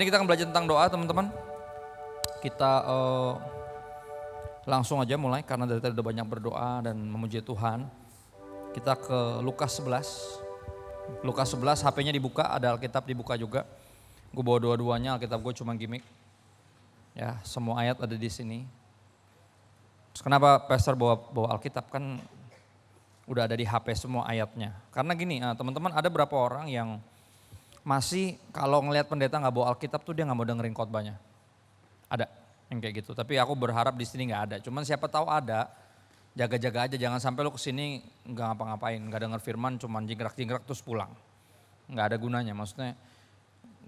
kita akan belajar tentang doa teman-teman. Kita langsung aja mulai karena dari tadi udah banyak berdoa dan memuji Tuhan. Kita ke Lukas 11. Lukas 11 HP-nya dibuka, ada Alkitab dibuka juga. Gue bawa dua-duanya, Alkitab gue cuma gimmick. Ya, semua ayat ada di sini. Terus kenapa pastor bawa Alkitab, kan udah ada di HP semua ayatnya. Karena gini, teman-teman, ada berapa orang yang masih kalau ngelihat pendeta nggak bawa Alkitab tuh dia nggak mau dengerin khotbahnya. Ada yang kayak gitu. Tapi aku berharap di sini nggak ada. Cuman siapa tahu ada, jaga-jaga aja, jangan sampai lu kesini nggak ngapa-ngapain, nggak denger firman, cuman jingkrak-jingkrak terus pulang. Nggak ada gunanya. Maksudnya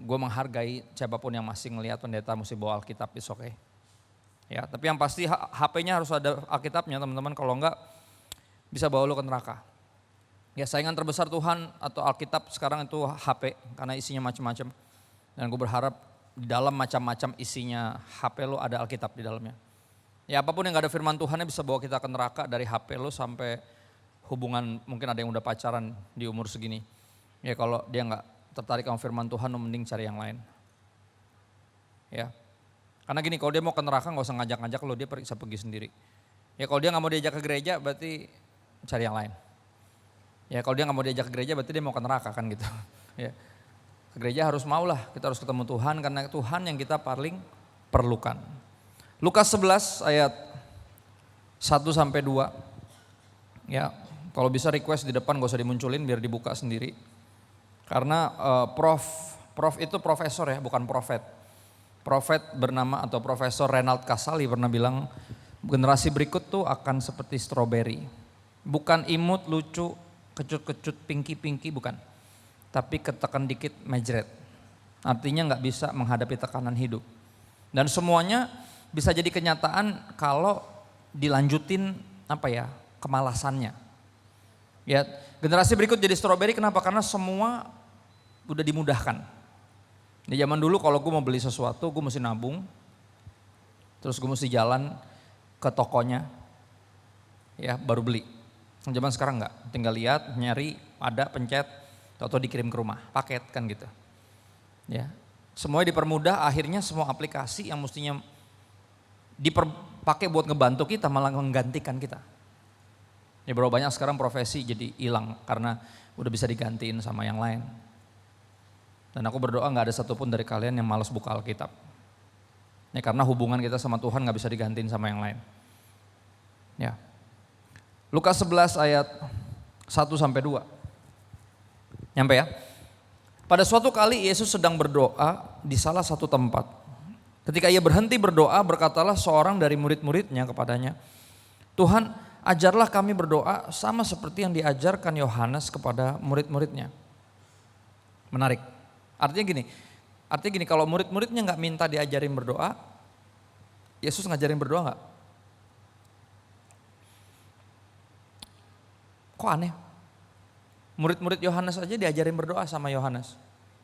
gue menghargai siapapun yang masih ngelihat pendeta mesti bawa Alkitab, is okay. Ya, tapi yang pasti HP-nya harus ada Alkitabnya teman-teman, kalau enggak bisa bawa lu ke neraka. Ya, saingan terbesar Tuhan atau Alkitab sekarang itu HP karena isinya macam-macam. Dan gue berharap di dalam macam-macam isinya HP lu ada Alkitab di dalamnya. Ya, apapun yang gak ada firman Tuhannya bisa bawa kita ke neraka, dari HP lu sampai hubungan, mungkin ada yang udah pacaran di umur segini. Ya, kalau dia gak tertarik sama firman Tuhan, lu mending cari yang lain. Ya, karena gini, kalau dia mau ke neraka gak usah ngajak-ngajak lo, dia bisa pergi sendiri. Ya, kalau dia gak mau diajak ke gereja berarti cari yang lain. Ya, kalau dia gak mau diajak ke gereja berarti dia mau ke neraka kan gitu. Ya, ke gereja harus maulah, kita harus ketemu Tuhan karena Tuhan yang kita paling perlukan. Lukas 11 ayat 1-2. Ya, kalau bisa request di depan gak usah dimunculin biar dibuka sendiri. Karena prof itu profesor ya, bukan profet. Profet bernama atau Profesor Renald Kasali pernah bilang generasi berikut tuh akan seperti stroberi. Bukan imut, lucu, kecut-kecut, pinky-pinky, bukan. Tapi ketekan dikit mejret. Artinya gak bisa menghadapi tekanan hidup. Dan semuanya bisa jadi kenyataan kalau dilanjutin kemalasannya. Ya, generasi berikut jadi stroberi kenapa? Karena semua udah dimudahkan. Di zaman dulu kalau gue mau beli sesuatu gue mesti nabung. Terus gue mesti jalan ke tokonya. Ya, baru beli. Zaman sekarang enggak, tinggal lihat, nyari, ada, pencet, atau dikirim ke rumah, paket kan gitu. Ya, semuanya dipermudah, akhirnya semua aplikasi yang mestinya dipakai buat ngebantu kita malah menggantikan kita. Ya, berapa banyak sekarang profesi jadi hilang karena udah bisa digantiin sama yang lain. Dan aku berdoa gak ada satupun dari kalian yang malas buka Alkitab. Ya, karena hubungan kita sama Tuhan gak bisa digantiin sama yang lain. Ya. Lukas 11 ayat 1-2. Nyampe ya. Pada suatu kali Yesus sedang berdoa di salah satu tempat. Ketika ia berhenti berdoa, berkatalah seorang dari murid-muridnya kepadanya, Tuhan, ajarlah kami berdoa sama seperti yang diajarkan Yohanes kepada murid-muridnya. Menarik. Artinya gini, kalau murid-muridnya gak minta diajarin berdoa, Yesus ngajarin berdoa gak? Kok aneh? Murid-murid Yohanes aja diajarin berdoa sama Yohanes.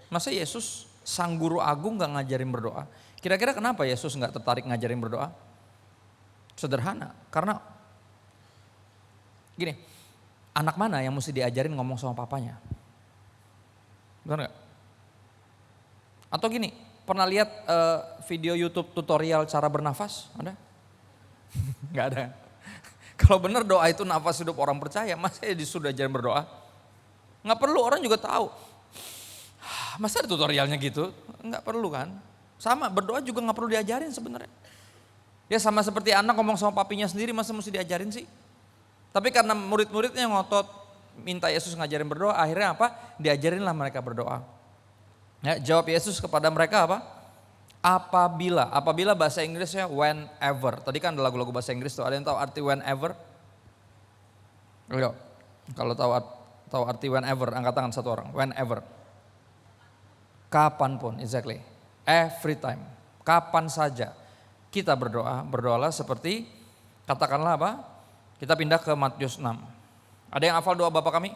Masa Yesus sang guru agung gak ngajarin berdoa? Kira-kira kenapa Yesus gak tertarik ngajarin berdoa? Sederhana, karena gini, anak mana yang mesti diajarin ngomong sama papanya? Benar gak? Atau gini, pernah lihat video YouTube tutorial cara bernafas? Ada? Gak ada. Kalau benar doa itu nafas hidup orang percaya, masa ya disuruh ajarin berdoa? Gak perlu, orang juga tahu. Masa ada tutorialnya gitu? Gak perlu kan? Sama, berdoa juga gak perlu diajarin sebenarnya. Ya sama seperti anak ngomong sama papinya sendiri, masa mesti diajarin sih? Tapi karena murid-muridnya ngotot minta Yesus ngajarin berdoa, akhirnya apa? Diajarinlah mereka berdoa. Ya, jawab Yesus kepada mereka apa? Apabila bahasa Inggrisnya whenever. Tadi kan ada lagu-lagu bahasa Inggris tuh, ada yang tahu arti whenever? Ayo, kalau tahu arti whenever, angkat tangan satu orang. Whenever. Kapanpun, exactly. Every time. Kapan saja kita berdoa, berdoalah seperti, katakanlah apa? Kita pindah ke Matius 6. Ada yang hafal doa Bapa kami?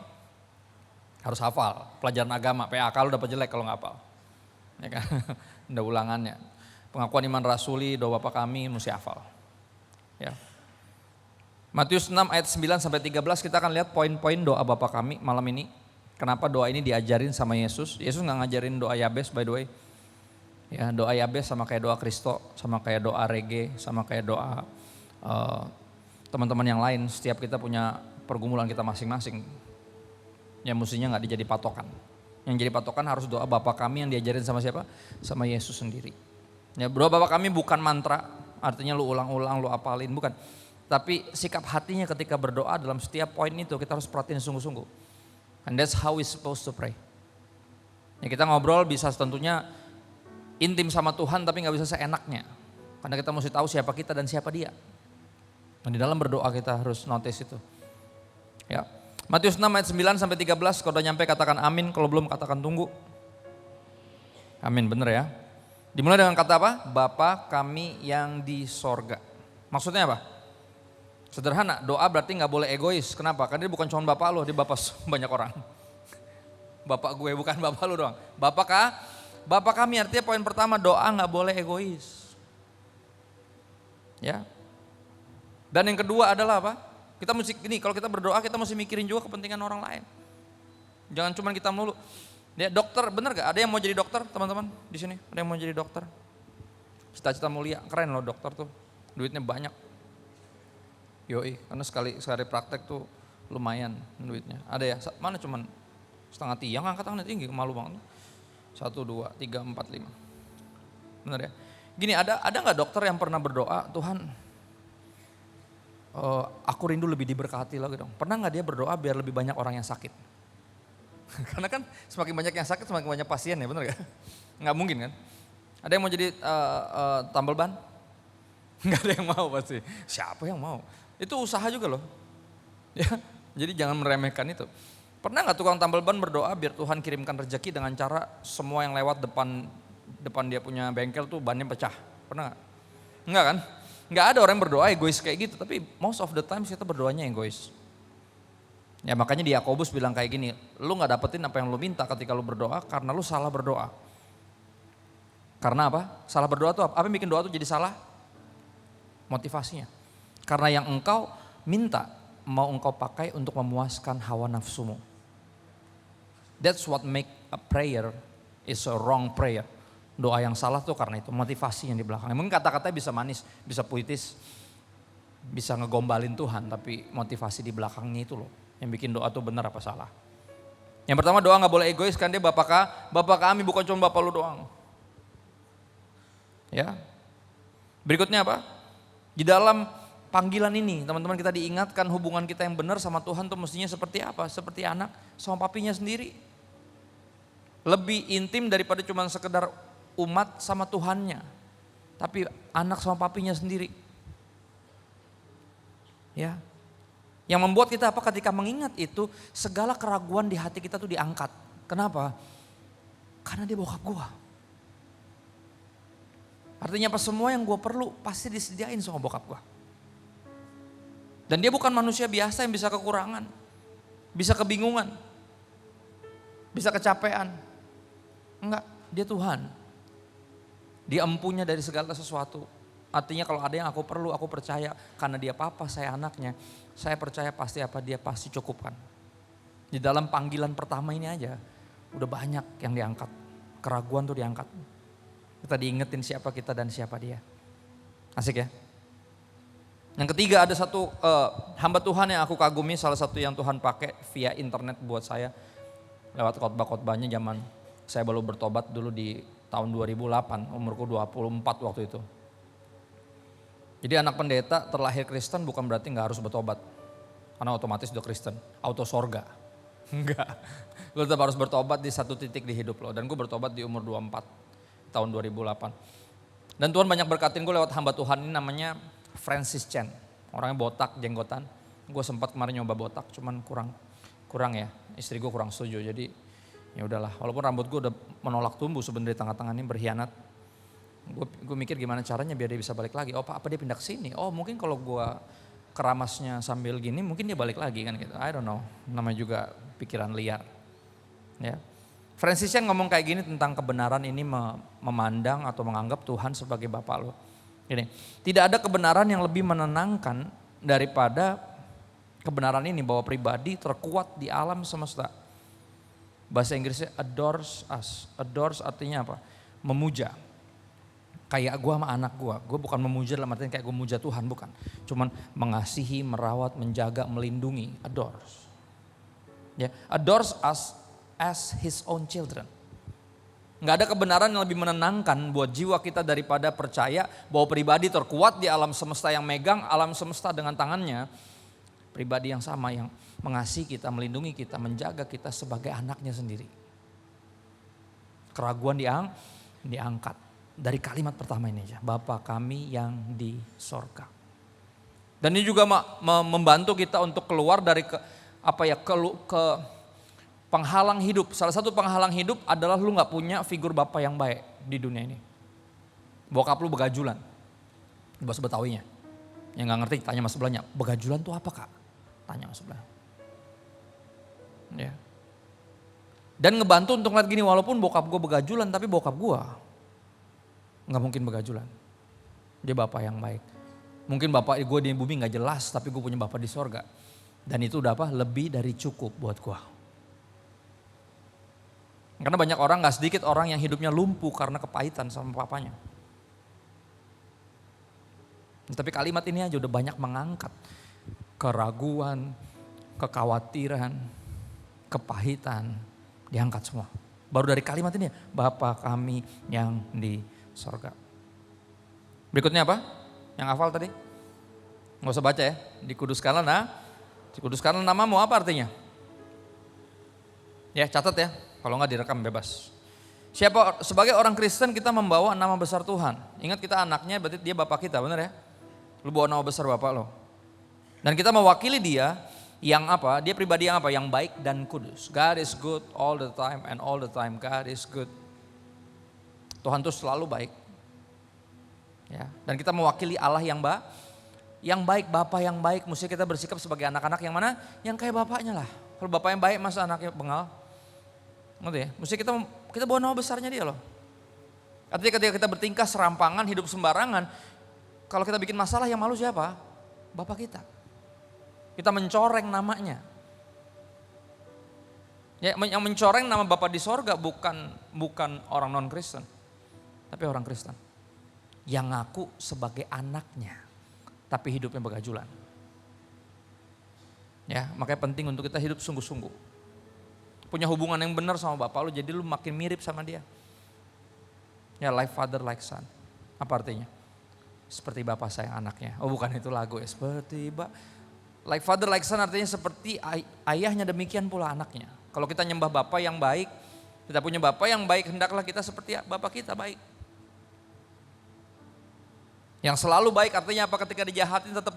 Harus hafal, pelajaran agama, PAK lu dapat jelek kalau nggak hafal. Ya kan? Udah ulangannya. Pengakuan iman rasuli, doa Bapa kami mesti hafal. Ya. Matius 6 ayat 9-13 kita akan lihat poin-poin doa Bapa kami malam ini. Kenapa doa ini diajarin sama Yesus? Yesus nggak ngajarin doa Yabes by the way. Ya, doa Yabes sama kayak doa Kristo, sama kayak doa Rege, sama kayak doa teman-teman yang lain. Setiap kita punya pergumulan kita masing-masing. Ya mestinya nggak dijadi patokan. Yang jadi patokan harus doa Bapa kami yang diajarin sama siapa? Sama Yesus sendiri. Ya, doa Bapa kami bukan mantra, artinya lu ulang-ulang, lu apalin, bukan. Tapi sikap hatinya ketika berdoa dalam setiap poin itu kita harus perhatiin sungguh-sungguh. And that's how we supposed to pray. Ya, kita ngobrol bisa tentunya intim sama Tuhan tapi nggak bisa seenaknya. Karena kita mesti tahu siapa kita dan siapa dia. Dan di dalam berdoa kita harus notice itu. Ya. Matius 6 ayat 9 sampai 13, kalau udah nyampe katakan amin, kalau belum katakan tunggu. Amin, bener ya. Dimulai dengan kata apa? Bapa kami yang di sorga. Maksudnya apa? Sederhana, doa berarti nggak boleh egois. Kenapa? Karena dia bukan cuma bapak lo, dia bapak banyak orang. Bapak gue bukan bapak lo doang. Bapak kami artinya poin pertama, doa nggak boleh egois. Ya. Dan yang kedua adalah apa? Kita mesti ini, kalau kita berdoa kita mesti mikirin juga kepentingan orang lain. Jangan cuma kita melulu. Ya, dokter, bener gak? Ada yang mau jadi dokter, teman-teman di sini? Ada yang mau jadi dokter? Cita-cita mulia, keren loh dokter tuh. Duitnya banyak. Yoi, karena sekali praktek tuh lumayan duitnya. Ada ya? Mana cuman setengah tiang, angkat tangannya tinggi, malu banget. 1, 2, 3, 4, 5. Bener ya? Gini, ada gak dokter yang pernah berdoa, Tuhan aku rindu lebih diberkati lagi dong. Pernah gak dia berdoa biar lebih banyak orang yang sakit? Karena kan semakin banyak yang sakit semakin banyak pasien ya, bener gak? Gak mungkin kan? Ada yang mau jadi tambal ban? Gak ada yang mau pasti. Siapa yang mau? Itu usaha juga loh. Ya, jadi jangan meremehkan itu. Pernah gak tukang tambal ban berdoa biar Tuhan kirimkan rezeki dengan cara semua yang lewat depan dia punya bengkel tuh bannya pecah? Pernah gak? Enggak kan? Enggak ada orang yang berdoa egois kayak gitu, tapi most of the time kita berdoanya egois. Ya makanya di Yakobus bilang kayak gini, lu gak dapetin apa yang lu minta ketika lu berdoa karena lu salah berdoa. Karena apa? Salah berdoa tuh apa? Apa yang bikin doa tuh jadi salah? Motivasinya. Karena yang engkau minta mau engkau pakai untuk memuaskan hawa nafsumu. That's what make a prayer is a wrong prayer. Doa yang salah tuh karena itu motivasi yang di belakangnya. Mungkin kata-katanya bisa manis, bisa puitis, bisa ngegombalin Tuhan, tapi motivasi di belakangnya itu loh yang bikin doa tuh benar apa salah. Yang pertama, doa nggak boleh egois, kan dia Bapak kami, bukan cuma Bapak lu doang. Ya. Berikutnya apa? Di dalam panggilan ini teman-teman kita diingatkan hubungan kita yang benar sama Tuhan tuh mestinya seperti apa? Seperti anak sama papinya sendiri. Lebih intim daripada cuma sekedar umat sama Tuhannya. Tapi anak sama papinya sendiri. Ya. Yang membuat kita apa? Ketika mengingat itu, segala keraguan di hati kita tuh diangkat. Kenapa? Karena dia bokap gua. Artinya apa? Semua yang gua perlu pasti disediain sama bokap gua. Dan dia bukan manusia biasa yang bisa kekurangan, bisa kebingungan, bisa kecapean. Enggak, dia Tuhan. Dia empunya dari segala sesuatu. Artinya kalau ada yang aku perlu, aku percaya karena dia papa, saya anaknya. Saya percaya pasti apa dia pasti cukupkan. Di dalam panggilan pertama ini aja udah banyak yang diangkat. Keraguan tuh diangkat. Kita diingetin siapa kita dan siapa dia. Asik ya? Yang ketiga, ada satu hamba Tuhan yang aku kagumi, salah satu yang Tuhan pakai via internet buat saya. Lewat khotbah-khotbahnya zaman saya baru bertobat dulu di tahun 2008, umurku 24 waktu itu. Jadi anak pendeta terlahir Kristen bukan berarti gak harus bertobat. Karena otomatis udah Kristen, auto sorga. Enggak, lo tetap harus bertobat di satu titik di hidup lo. Dan gue bertobat di umur 24, tahun 2008. Dan Tuhan banyak berkatin gue lewat hamba Tuhan ini namanya Francis Chan. Orangnya botak, jenggotan. Gue sempat kemarin nyoba botak, cuman kurang ya. Istri gue kurang setuju, jadi ya udahlah. Walaupun rambut gue udah menolak tumbuh sebenarnya di tengah-tengah ini, berkhianat. Gue mikir gimana caranya biar dia bisa balik lagi. Oh apa dia pindah ke sini? Oh mungkin kalau gue keramasnya sambil gini mungkin dia balik lagi kan gitu. I don't know. Namanya juga pikiran liar. Ya. Francis Chan ngomong kayak gini tentang kebenaran ini memandang atau menganggap Tuhan sebagai Bapa lo. Gini, tidak ada kebenaran yang lebih menenangkan daripada kebenaran ini bahwa pribadi terkuat di alam semesta. Bahasa Inggrisnya adores us. Adores artinya apa? Memuja. Kayak gue sama anak gue. Gue bukan memuja dalam artian kayak gue memuja Tuhan, bukan. Cuman mengasihi, merawat, menjaga, melindungi. Adores. Ya, adores us as his own children. Nggak ada kebenaran yang lebih menenangkan buat jiwa kita daripada percaya bahwa pribadi terkuat di alam semesta yang megang alam semesta dengan tangannya. Pribadi yang sama yang mengasihi kita, melindungi kita, menjaga kita sebagai anaknya sendiri. Keraguan diangkat. Dari kalimat pertama ini aja, Bapa kami yang di sorga. Dan ini juga membantu kita untuk keluar dari penghalang hidup. Salah satu penghalang hidup adalah lu gak punya figur bapak yang baik di dunia ini. Bokap lu begajulan. Bahasa Betawinya. Yang gak ngerti tanya sama sebelahnya, begajulan tuh apa kak? Tanya sama sebelahnya. Ya. Dan ngebantu untuk ngeliat gini, walaupun bokap gue begajulan tapi bokap gue gak mungkin begajulan. Dia bapak yang baik. Mungkin bapak gue di bumi gak jelas tapi gue punya bapak di sorga. Dan itu udah lebih dari cukup buat gue. Karena banyak orang, gak sedikit orang yang hidupnya lumpuh karena kepahitan sama papanya. Tapi kalimat ini aja udah banyak mengangkat keraguan, kekhawatiran, kepahitan, diangkat semua. Baru dari kalimat ini, Bapa kami yang di sorga. Berikutnya apa? Yang hafal tadi? Gak usah baca ya. Dikuduskanlah namamu, apa artinya? Ya catat ya. Kalau enggak direkam bebas. Sebagai orang Kristen kita membawa nama besar Tuhan. Ingat kita anaknya, berarti dia bapak kita, benar ya? Lu bawa nama besar bapak lo. Dan kita mewakili dia yang apa? Dia pribadi yang apa? Yang baik dan kudus. God is good all the time and all the time God is good. Tuhan tuh selalu baik. Ya, dan kita mewakili Allah yang baik, Bapa yang baik. Mesti kita bersikap sebagai anak-anak yang mana? Yang kayak bapaknya lah. Kalau bapak yang baik masa anaknya bengal? Ngerti ya? Mesti kita bawa nama besarnya dia loh. Artinya ketika kita bertingkah serampangan, hidup sembarangan, kalau kita bikin masalah yang malu siapa? Bapak kita. Kita mencoreng namanya. Ya, yang mencoreng nama Bapa di sorga bukan orang non-Kristen, tapi orang Kristen. Yang ngaku sebagai anaknya, tapi hidupnya begajulan. Ya, makanya penting untuk kita hidup sungguh-sungguh. Punya hubungan yang benar sama bapak lu, jadi lu makin mirip sama dia. Ya, like father like son. Apa artinya? Seperti bapak sayang anaknya. Oh bukan, itu lagu ya. Like father like son artinya seperti ayahnya, demikian pula anaknya. Kalau kita nyembah bapak yang baik, kita punya bapak yang baik, hendaklah kita seperti bapak kita baik. Yang selalu baik artinya apa? Ketika dijahatin tetap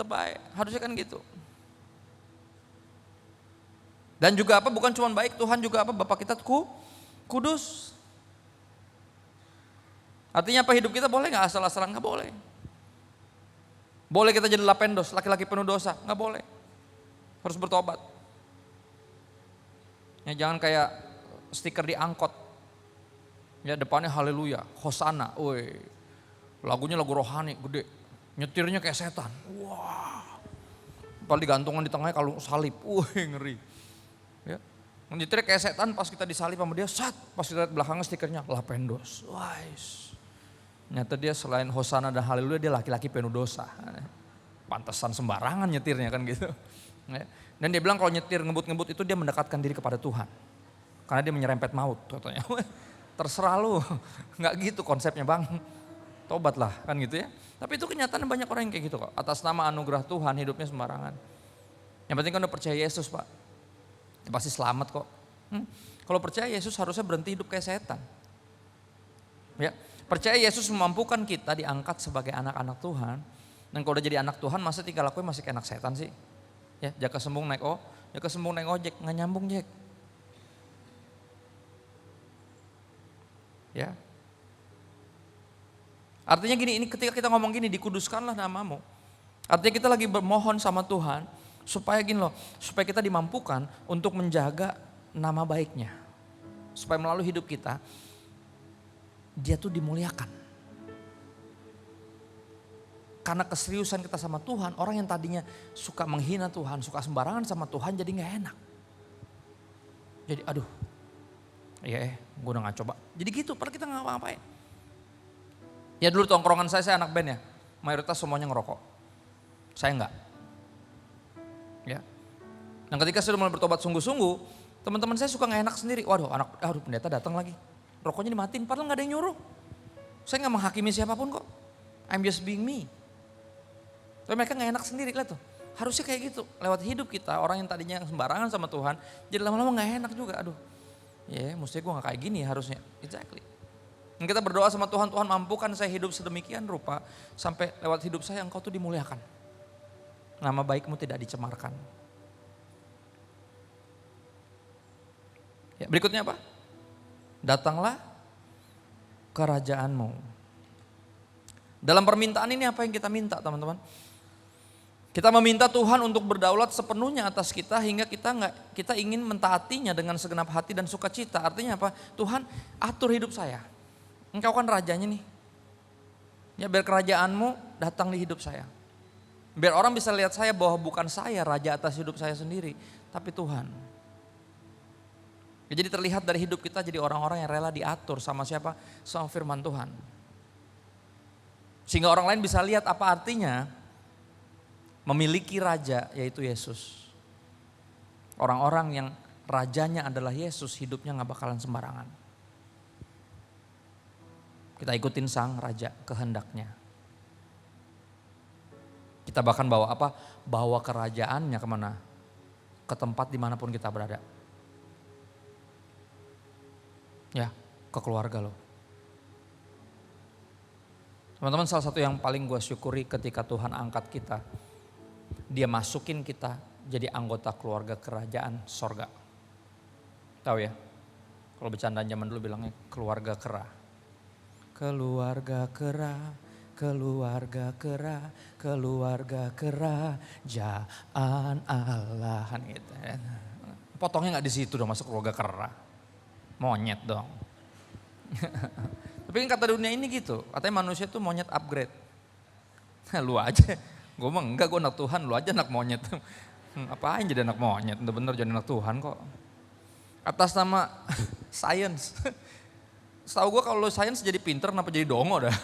baik. Harusnya kan gitu. Dan juga apa? Bukan cuma baik, Tuhan juga apa? Bapak kita kudus. Artinya apa? Hidup kita boleh gak asal-asalan? Gak boleh. Boleh kita jadi lapendos, laki-laki penuh dosa? Gak boleh. Harus bertobat. Ya, jangan kayak stiker di angkot. Ya, depannya haleluya, hosana. Woi, lagunya lagu rohani gede. Nyetirnya kayak setan. Wah. Paling digantungan di tengahnya kalau salib. Wih, ngeri. Ya. Nyetirnya kayak setan, pas kita disalib sama dia, pas kita lihat belakangnya stikernya lapendos. Wais. Nyata dia selain hosana dan haleluya, dia laki-laki penuh dosa. Pantesan sembarangan nyetirnya kan gitu. Ya. Dan dia bilang kalau nyetir ngebut-ngebut itu dia mendekatkan diri kepada Tuhan. Karena dia menyerempet maut katanya. Terserah lu, gak gitu konsepnya bang. Tobatlah kan gitu ya. Tapi itu kenyataan banyak orang yang kayak gitu kok. Atas nama anugerah Tuhan hidupnya sembarangan. Yang penting kan udah percaya Yesus pak. Ya pasti selamat kok. Kalau percaya Yesus harusnya berhenti hidup kayak setan. Ya, percaya Yesus memampukan kita diangkat sebagai anak-anak Tuhan. Dan kalau udah jadi anak Tuhan masa tinggal lakuin masih kayak anak setan sih. Ya, jaka sembung naik ojek, nggak nyambung Jack. Ya. Artinya gini, ini ketika kita ngomong gini, dikuduskanlah namamu. Artinya kita lagi bermohon sama Tuhan supaya gini loh, supaya kita dimampukan untuk menjaga nama baiknya. Supaya melalui hidup kita, dia tuh dimuliakan. Karena keseriusan kita sama Tuhan, orang yang tadinya suka menghina Tuhan, suka sembarangan sama Tuhan jadi gak enak. Jadi aduh, gue udah gak coba. Jadi gitu, padahal kita gak ngapain. Ya dulu tongkrongan saya anak band ya, mayoritas semuanya ngerokok. Saya enggak. Ya. Dan ketika saya mulai bertobat sungguh-sungguh, teman-teman saya suka gak enak sendiri. Waduh pendeta datang lagi. Rokoknya dimatiin, padahal gak ada yang nyuruh. Saya gak menghakimi siapapun kok. I'm just being me. Tapi mereka gak enak sendiri, lihat tuh. Harusnya kayak gitu, lewat hidup kita, orang yang tadinya sembarangan sama Tuhan, jadi lama-lama gak enak juga, aduh. Ya mestinya gue gak kayak gini harusnya, exactly. Dan kita berdoa sama Tuhan, Tuhan mampukan saya hidup sedemikian rupa, sampai lewat hidup saya engkau tuh dimuliakan. Nama baikmu tidak dicemarkan. Ya, berikutnya apa? Datanglah kerajaanmu. Dalam permintaan ini apa yang kita minta teman-teman? Kita meminta Tuhan untuk berdaulat sepenuhnya atas kita hingga kita ingin mentaatinya dengan segenap hati dan sukacita. Artinya apa? Tuhan atur hidup saya. Engkau kan rajanya nih. Ya biar kerajaanmu datang di hidup saya. Biar orang bisa lihat saya bahwa bukan saya raja atas hidup saya sendiri, tapi Tuhan. Ya, jadi terlihat dari hidup kita jadi orang-orang yang rela diatur sama siapa? Sama firman Tuhan. Sehingga orang lain bisa lihat apa artinya memiliki raja yaitu Yesus. Orang-orang yang rajanya adalah Yesus hidupnya gak bakalan sembarangan. Kita ikutin sang raja kehendaknya. Kita bahkan bawa apa? Bawa kerajaannya kemana? Ke tempat dimanapun kita berada. Ya, ke keluarga loh. Teman-teman, salah satu yang paling gue syukuri ketika Tuhan angkat kita, Dia masukin kita jadi anggota keluarga kerajaan sorga. Tahu ya, kalau bercandaan zaman dulu bilangnya keluarga kera. Keluarga kera, keluarga kera, keluarga kerajaan Allah. Gitu. Potongnya gak di situ dong, masuk keluarga kera. Monyet dong. Tapi kan kata dunia ini gitu, katanya manusia tuh monyet upgrade. Lu aja. Gue mah enggak, gue anak Tuhan, lu aja anak monyet. Apain jadi anak monyet, bener-bener jadi anak Tuhan kok. Atas nama science. Setahu gue kalau science jadi pinter, kenapa jadi dongo dah.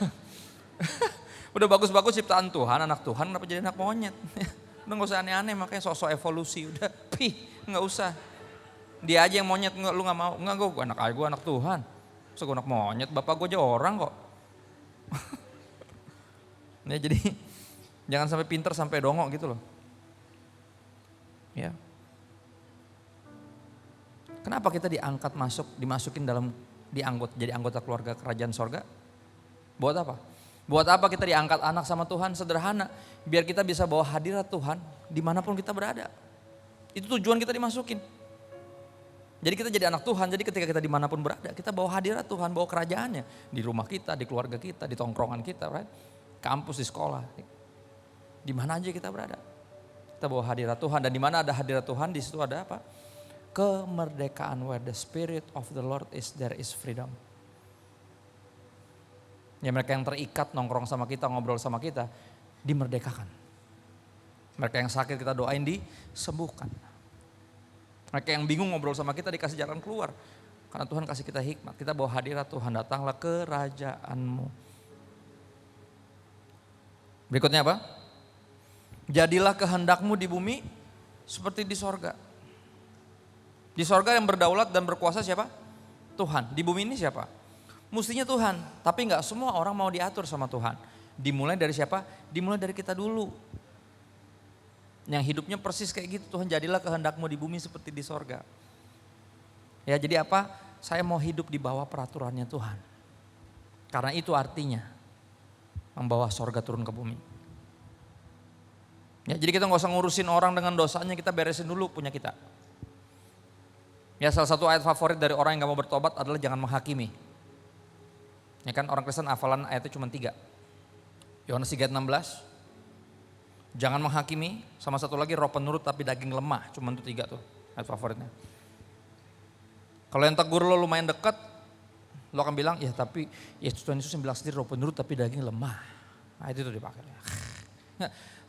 Udah bagus-bagus ciptaan Tuhan, anak Tuhan, kenapa jadi anak monyet. Udah gak usah aneh-aneh, makanya sosok evolusi. Udah gak usah. Dia aja yang monyet, lu gak mau. Enggak, gue anak Tuhan. Masa gue anak monyet, bapak gue aja orang kok. Ya jadi jangan sampai pinter sampai dongo gitu loh. Ya. Kenapa kita diangkat dimasukin jadi anggota keluarga kerajaan sorga? Buat apa? Buat apa kita diangkat anak sama Tuhan? Sederhana, biar kita bisa bawa hadirat Tuhan dimanapun kita berada. Itu tujuan kita dimasukin. Jadi kita jadi anak Tuhan, jadi ketika kita dimanapun berada, kita bawa hadirat Tuhan, bawa kerajaannya. Di rumah kita, di keluarga kita, di tongkrongan kita, right? Kampus, di sekolah. Di mana aja kita berada. Kita bawa hadirat Tuhan, dan di mana ada hadirat Tuhan, di situ ada apa? Kemerdekaan. Where the spirit of the Lord is, there is freedom. Ya mereka yang terikat nongkrong sama kita, ngobrol sama kita, dimerdekakan. Mereka yang sakit kita doain disembuhkan. Mereka yang bingung ngobrol sama kita dikasih jalan keluar. Karena Tuhan kasih kita hikmat, kita bawa hadirat Tuhan, datanglah kerajaanmu. Berikutnya apa? Jadilah kehendakmu di bumi seperti di sorga. Di sorga yang berdaulat dan berkuasa siapa? Tuhan. Di bumi ini siapa? Mestinya Tuhan, tapi gak semua orang mau diatur sama Tuhan. Dimulai dari siapa? Dimulai dari kita dulu. Yang hidupnya persis kayak gitu, Tuhan jadilah kehendakmu di bumi seperti di sorga. Ya jadi apa? Saya mau hidup di bawah peraturannya Tuhan. Karena itu artinya membawa sorga turun ke bumi. Ya jadi kita gak usah ngurusin orang dengan dosanya, kita beresin dulu punya kita. Ya salah satu ayat favorit dari orang yang gak mau bertobat adalah jangan menghakimi. Ya kan orang Kristen hafalan ayatnya cuma 3. Yohanes 3:16. Jangan menghakimi, sama satu lagi roh penurut tapi daging lemah. Cuma itu 3 tuh ayat favoritnya. Kalau yang tegur lo lumayan dekat, lo akan bilang ya tapi ya Tuhan Yesus yang bilang sendiri roh penurut tapi daging lemah. Nah itu tuh dipakai.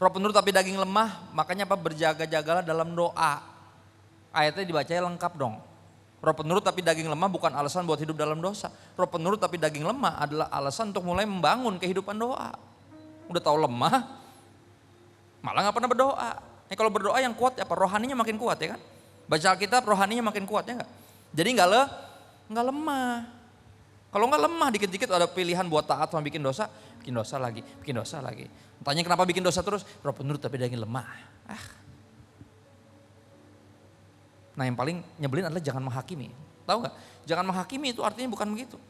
Roh penurut tapi daging lemah, makanya apa? Berjaga-jagalah dalam doa. Ayatnya dibacanya lengkap dong. Roh penurut tapi daging lemah bukan alasan buat hidup dalam dosa. Roh penurut tapi daging lemah adalah alasan untuk mulai membangun kehidupan doa. Udah tahu lemah, malah gak pernah berdoa. Kalau berdoa yang kuat apa? Rohaninya makin kuat ya kan? Baca Alkitab rohaninya makin kuat ya enggak? Jadi nggak lemah. Kalau nggak lemah dikit-dikit ada pilihan buat taat sama bikin dosa lagi. Tanya kenapa bikin dosa terus? Roh penurut tapi daging lemah. Nah yang paling nyebelin adalah jangan menghakimi. Tahu nggak? Jangan menghakimi itu artinya bukan begitu.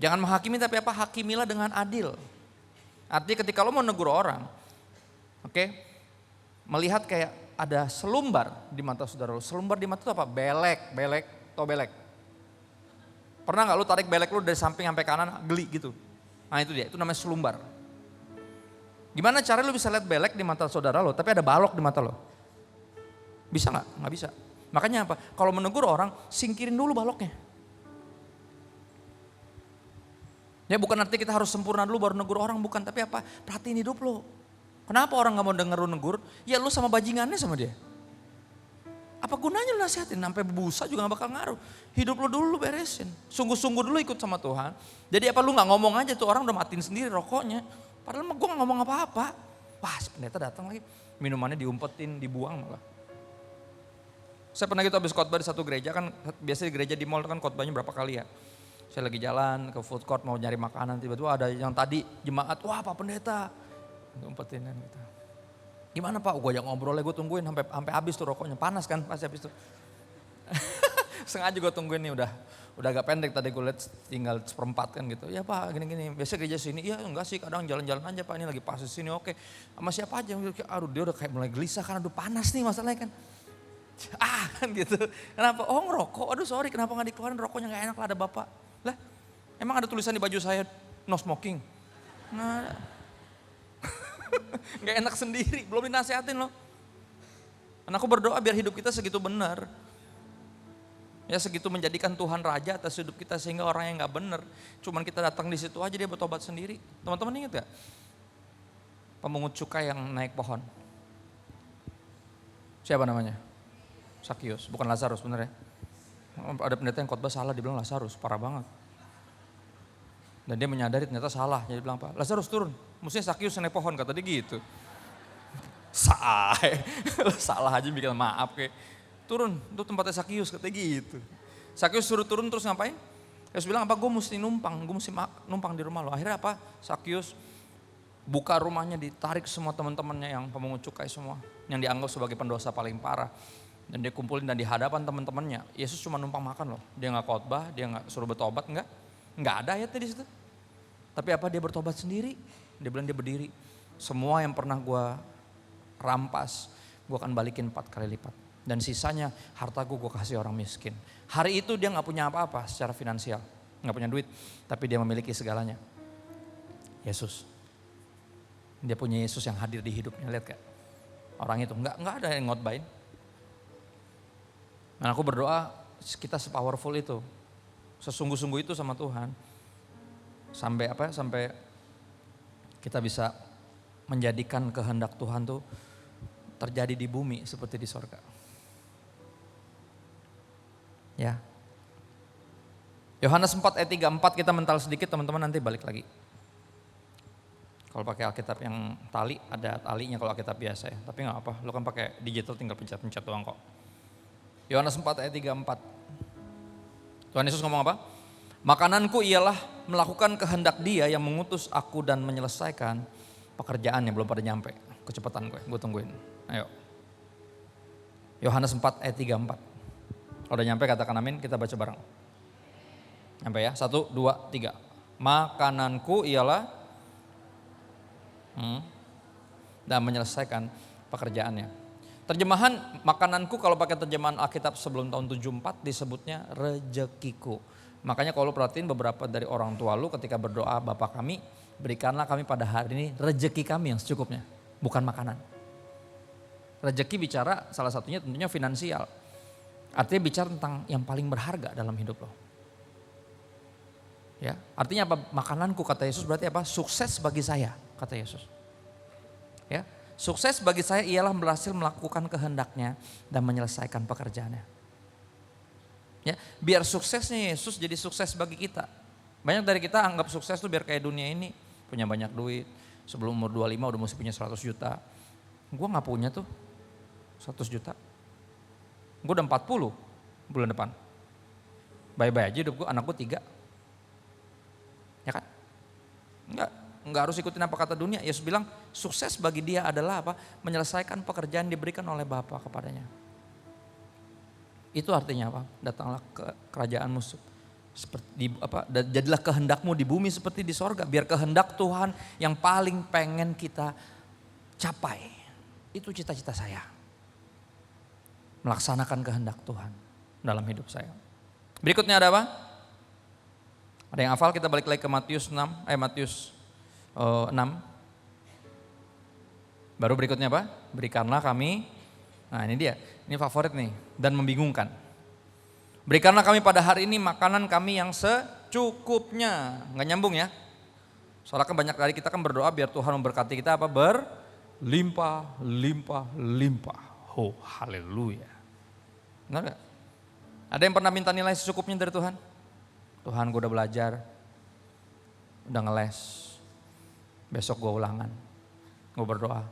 Jangan menghakimi tapi apa? Hakimilah dengan adil. Artinya ketika lo mau negur orang, oke, melihat kayak ada selumbar di mata saudara lo. Selumbar di mata itu apa? Belek, tau belek. Pernah nggak lo tarik belek lo dari samping sampai kanan geli gitu? Nah itu dia, itu namanya selumbar. Gimana cara lo bisa lihat belek di mata saudara lo, tapi ada balok di mata lo? Bisa nggak? Nggak bisa. Makanya apa? Kalau menegur orang, singkirin dulu baloknya. Ya bukan arti kita harus sempurna dulu baru negur orang, bukan. Tapi apa? Perhatiin hidup lo. Kenapa orang gak mau denger lu negur? Ya lu sama bajingannya sama dia. Apa gunanya lu nasihatin? Sampai busa juga gak bakal ngaruh. Hidup lu dulu beresin. Sungguh-sungguh dulu ikut sama Tuhan. Jadi apa lu gak ngomong aja tuh orang udah matiin sendiri rokoknya. Padahal gue gak ngomong apa-apa. Wah pendeta datang lagi. Minumannya diumpetin, dibuang malah. Saya pernah gitu habis khotbah di satu gereja kan. Biasanya di gereja di mall kan khotbahnya berapa kali ya. Saya lagi jalan ke food court mau nyari makanan. Tiba-tiba ada yang tadi jemaat. Wah Pak Pendeta. Umpetin kan gitu. Gimana Pak? Gue ajak ngobrolnya, gue tungguin sampai habis tuh rokoknya. Panas kan pasti habis tuh. Sengaja gue tungguin nih udah agak pendek tadi gue lihat tinggal seperempat kan gitu. Ya Pak gini-gini. Biasa gereja sini, iya enggak sih kadang jalan-jalan aja Pak ini lagi pas di sini oke. Sama siapa aja? Aduh dia udah kayak mulai gelisah kan aduh panas nih masalahnya kan. Kan gitu. Kenapa? Oh ngerokok. Aduh sorry kenapa gak dikeluarin rokoknya gak enak lah ada Bapak. Lah emang ada tulisan di baju saya no smoking? Nah gak enak sendiri, belum dinasehatin loh. Dan aku berdoa biar hidup kita segitu benar. Ya segitu menjadikan Tuhan Raja atas hidup kita sehingga orang yang gak benar. Cuman kita datang di situ aja dia bertobat sendiri. Teman-teman ingat gak? Pemungut cukai yang naik pohon. Siapa namanya? Sakius, bukan Lazarus bener ya. Ada pendeta yang khotbah salah, dibilang Lazarus, parah banget. Dan dia menyadari ternyata salah, jadi bilang Pak Lazarus turun, mestinya Sakius naik pohon, kata dia gitu. Salah aja bikin maaf kayak. Turun, itu tempatnya Sakius, kata gitu. Sakius suruh turun terus ngapain? Yesus bilang apa, gue mesti numpang di rumah lo. Akhirnya apa? Sakius buka rumahnya, ditarik semua teman-temannya yang pemungut cukai semua. Yang dianggap sebagai pendosa paling parah. Dan dia kumpulin dan di hadapan teman-temannya. Yesus cuma numpang makan loh, dia gak khotbah, dia gak suruh bertobat, Enggak ada ayatnya di situ. Tapi apa dia bertobat sendiri? Dia bilang dia berdiri. Semua yang pernah gue rampas, gue akan balikin 4 kali lipat. Dan sisanya hartaku gue kasih orang miskin. Hari itu dia gak punya apa-apa secara finansial. Gak punya duit, tapi dia memiliki segalanya. Yesus. Dia punya Yesus yang hadir di hidupnya, lihat gak? Orang itu gak ada yang ngotbain. Dan aku berdoa kita sepowerful itu. Sesungguh-sungguh itu sama Tuhan. Sampai kita bisa menjadikan kehendak Tuhan tuh terjadi di bumi seperti di sorga. Ya. Yohanes 4 ayat 34 kita mental sedikit teman-teman nanti balik lagi. Kalau pakai Alkitab yang tali ada talinya kalau Alkitab biasa ya. Tapi gak apa, lo kan pakai digital tinggal pencet-pencet doang kok. Yohanes 4 ayat 34. Tuhan Yesus ngomong apa? Makananku ialah melakukan kehendak Dia yang mengutus aku dan menyelesaikan pekerjaannya. Belum pada nyampe, kecepatan gue tungguin. Ayo. Yohanes 4 ayat 34. Kalau udah nyampe katakan amin, kita baca bareng. Nyampe ya, 1, 2, 3. Makananku ialah dan menyelesaikan pekerjaannya. Terjemahan makananku kalau pakai terjemahan Alkitab sebelum tahun 74 disebutnya rejekiku. Makanya kalau perhatiin beberapa dari orang tua lu ketika berdoa Bapa kami berikanlah kami pada hari ini rejeki kami yang secukupnya. Bukan makanan. Rejeki bicara salah satunya tentunya finansial. Artinya bicara tentang yang paling berharga dalam hidup lo. Ya, artinya apa? Makananku kata Yesus berarti apa? Sukses bagi saya kata Yesus. Ya. Sukses bagi saya ialah berhasil melakukan kehendaknya dan menyelesaikan pekerjaannya. Ya, biar suksesnya Yesus jadi sukses bagi kita. Banyak dari kita anggap sukses tuh biar kayak dunia ini, punya banyak duit, sebelum umur 25 udah mesti punya 100 juta. Gue gak punya tuh 100 juta. Gue udah 40 bulan depan. Bye-bye aja hidup gue, anak gue 3. Ya kan? Enggak harus ikutin apa kata dunia. Yesus bilang sukses bagi dia adalah apa? Menyelesaikan pekerjaan diberikan oleh Bapa kepadanya. Itu artinya apa? Datanglah ke kerajaanmu jadilah kehendakmu di bumi seperti di sorga. Biar kehendak Tuhan yang paling pengen kita capai. Itu cita-cita saya. Melaksanakan kehendak Tuhan dalam hidup saya. Berikutnya ada apa? Ada yang hafal? Kita balik lagi ke Matius 6. Baru berikutnya apa? Berikanlah kami. Nah ini dia, ini favorit nih dan membingungkan. Berikanlah kami pada hari ini makanan kami yang secukupnya. Nggak nyambung ya. Soalnya kan banyak dari kita kan berdoa biar Tuhan memberkati kita apa? Berlimpah, limpah, limpah. Oh haleluya. Benar gak? Ada yang pernah minta nilai secukupnya dari Tuhan? Tuhan gue udah belajar, udah ngeles, besok gue ulangan. Gue berdoa,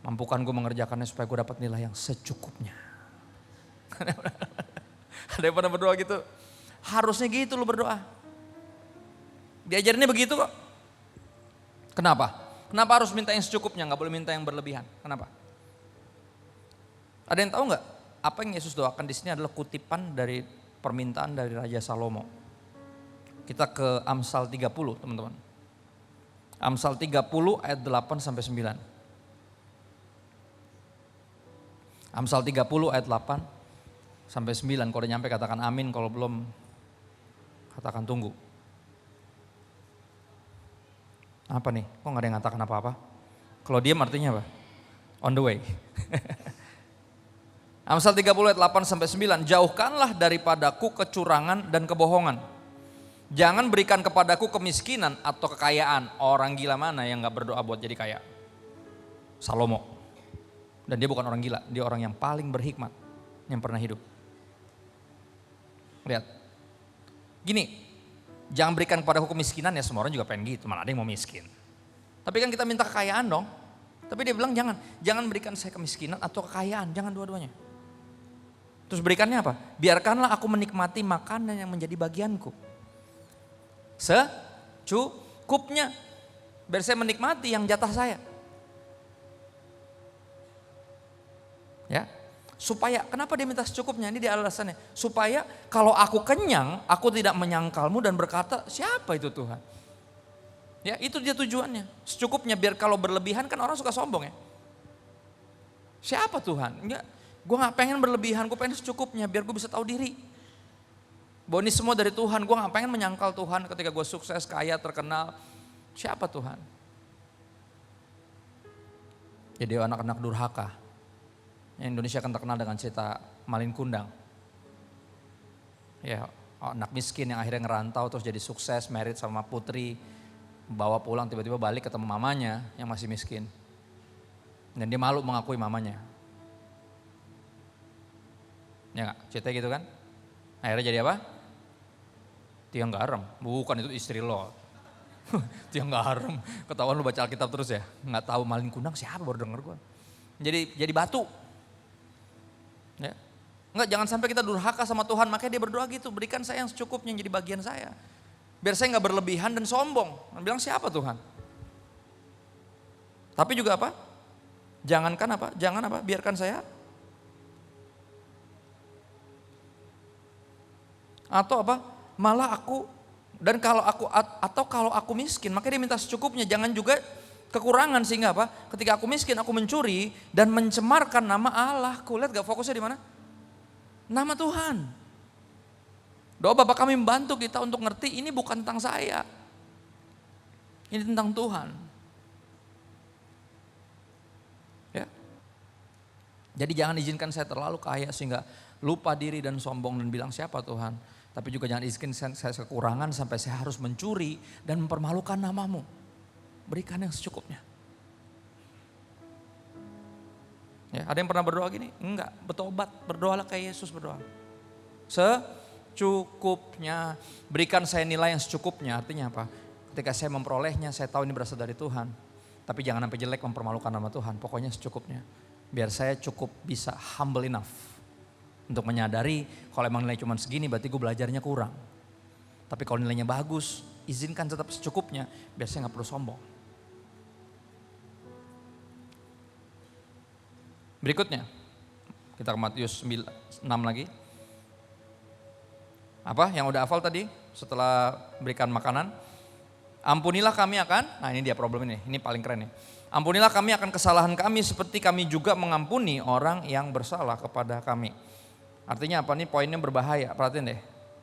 mampukan gue mengerjakannya supaya gue dapat nilai yang secukupnya. Ada yang pernah berdoa gitu? Harusnya gitu lo berdoa. Diajarinnya begitu kok. Kenapa? Kenapa harus minta yang secukupnya, gak boleh minta yang berlebihan? Kenapa? Ada yang tahu gak? Apa yang Yesus doakan di sini adalah kutipan dari permintaan dari Raja Salomo. Kita ke Amsal 30 teman-teman. Amsal 30 ayat 8 sampai 9. Amsal 30 ayat 8 sampai 9. Kalau udah nyampe katakan amin, kalau belum katakan tunggu. Apa nih? Kok gak ada yang ngatakan apa-apa? Kalau diam artinya apa? On the way. Amsal 30 ayat 8 sampai 9. Jauhkanlah daripadaku kecurangan dan kebohongan. Jangan berikan kepadaku kemiskinan atau kekayaan. Orang gila mana yang gak berdoa buat jadi kaya? Salomo. Dan dia bukan orang gila, dia orang yang paling berhikmat yang pernah hidup. Lihat. Gini, jangan berikan kepadaku kemiskinan, ya semua orang juga pengen gitu, mana ada yang mau miskin. Tapi kan kita minta kekayaan dong. Tapi dia bilang jangan berikan saya kemiskinan atau kekayaan, jangan dua-duanya. Terus berikannya apa? Biarkanlah aku menikmati makanan yang menjadi bagianku. Secukupnya. Biar saya menikmati yang jatah saya. Ya. Supaya, kenapa dia minta secukupnya? Ini dia alasannya. Supaya kalau aku kenyang, aku tidak menyangkalmu dan berkata, siapa itu Tuhan? Ya, itu dia tujuannya. Secukupnya, biar kalau berlebihan kan orang suka sombong ya. Siapa Tuhan? Enggak. Gue gak pengen berlebihan, gue pengen secukupnya biar gue bisa tahu diri. Bahwa ini semua dari Tuhan, gue gak pengen menyangkal Tuhan ketika gue sukses, kaya, terkenal. Siapa Tuhan? Jadi anak-anak durhaka. Indonesia kan terkenal dengan cerita Malin Kundang. Ya, anak miskin yang akhirnya ngerantau terus jadi sukses, married sama putri. Bawa pulang tiba-tiba balik ketemu mamanya yang masih miskin. Dan dia malu mengakui mamanya. Ya gak? Cerita gitu kan? Akhirnya jadi apa? Tiang garam. Bukan, itu istri lo. Tiang garam. Ketahuan lu baca Alkitab terus ya? Gak tahu Malin Kundang siapa, baru denger gue. Jadi batu. Ya. Enggak, jangan sampai kita durhaka sama Tuhan. Makanya dia berdoa gitu, berikan saya yang secukupnya jadi bagian saya. Biar saya gak berlebihan dan sombong. Dia bilang siapa Tuhan? Tapi juga apa? Jangan biarkan saya. Atau apa? Malah aku, dan kalau aku miskin, makanya dia minta secukupnya. Jangan juga kekurangan sehingga apa? Ketika aku miskin, aku mencuri dan mencemarkan nama Allahku. Lihat gak fokusnya di mana? Nama Tuhan. Doa Bapa kami membantu kita untuk ngerti ini bukan tentang saya. Ini tentang Tuhan. Ya. Jadi jangan izinkan saya terlalu kaya sehingga lupa diri dan sombong dan bilang siapa Tuhan. Tapi juga jangan izinkan saya kekurangan sampai saya harus mencuri dan mempermalukan namamu. Berikan yang secukupnya. Ya, ada yang pernah berdoa gini? Enggak, bertobat, berdoalah kayak Yesus berdoa. secukupnya. Berikan saya nilai yang secukupnya, artinya apa? Ketika saya memperolehnya, saya tahu ini berasal dari Tuhan. Tapi jangan sampai jelek mempermalukan nama Tuhan, pokoknya secukupnya. Biar saya cukup bisa humble enough untuk menyadari kalau emang nilai cuma segini berarti gue belajarnya kurang. Tapi kalau nilainya bagus, izinkan tetap secukupnya, biar saya gak perlu sombong. Berikutnya, kita ke Matius 6 lagi. Apa yang udah hafal tadi setelah berikan makanan? Ampunilah kami akan, nah ini dia problem ini paling keren nih. Ampunilah kami akan kesalahan kami seperti kami juga mengampuni orang yang bersalah kepada kami. Artinya apa nih, poinnya berbahaya, perhatiin deh.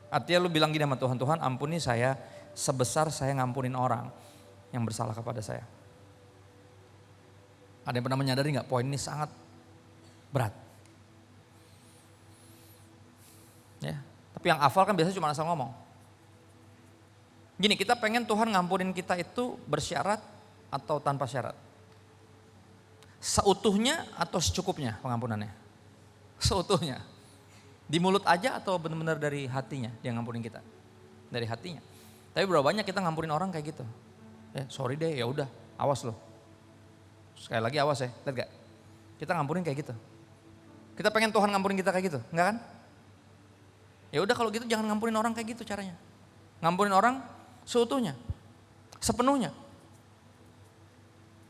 Artinya lu bilang gini sama Tuhan, Tuhan ampuni saya sebesar saya ngampunin orang yang bersalah kepada saya. Ada yang pernah menyadari gak poin ini sangat berat? Ya, tapi yang hafal kan biasanya cuma asal ngomong. Gini, kita pengen Tuhan ngampunin kita itu bersyarat atau tanpa syarat? Seutuhnya atau secukupnya pengampunannya? Seutuhnya. Di mulut aja atau benar-benar dari hatinya dia ngampunin kita? Dari hatinya. Tapi berapa banyak kita ngampunin orang kayak gitu? Sorry deh, ya udah, awas loh. Sekali lagi awas ya, lihat gak? Kita ngampunin kayak gitu. Kita pengen Tuhan ngampunin kita kayak gitu, enggak kan? Ya udah kalau gitu jangan ngampunin orang kayak gitu caranya. Ngampunin orang seutuhnya, sepenuhnya.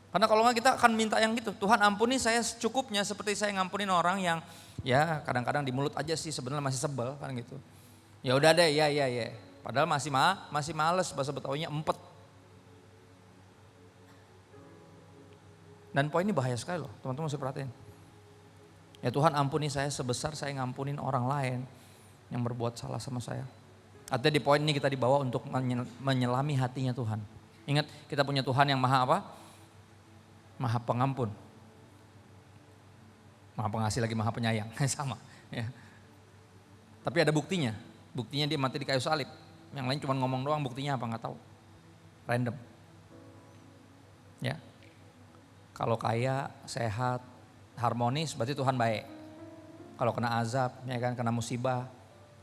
Karena kalau enggak kita akan minta yang gitu, Tuhan ampuni saya secukupnya seperti saya ngampunin orang yang ya kadang-kadang di mulut aja sih sebenarnya masih sebel kan gitu. Ya udah deh, ya. Padahal masih males, bahasa Betawinya empet. Dan poin ini bahaya sekali loh, teman-teman mesti perhatiin. Ya Tuhan ampuni saya sebesar saya ngampunin orang lain yang berbuat salah sama saya. Artinya di poin ini kita dibawa untuk menyelami hatinya Tuhan. Ingat, kita punya Tuhan yang maha apa? Maha pengampun. Maha pengasih lagi maha penyayang, sama. Ya. Tapi ada buktinya. Buktinya dia mati di kayu salib. Yang lain cuma ngomong doang, buktinya apa nggak tahu. Random. Ya. Kalau kaya, sehat, harmonis, berarti Tuhan baik. Kalau kena azab, ya kan, kena musibah,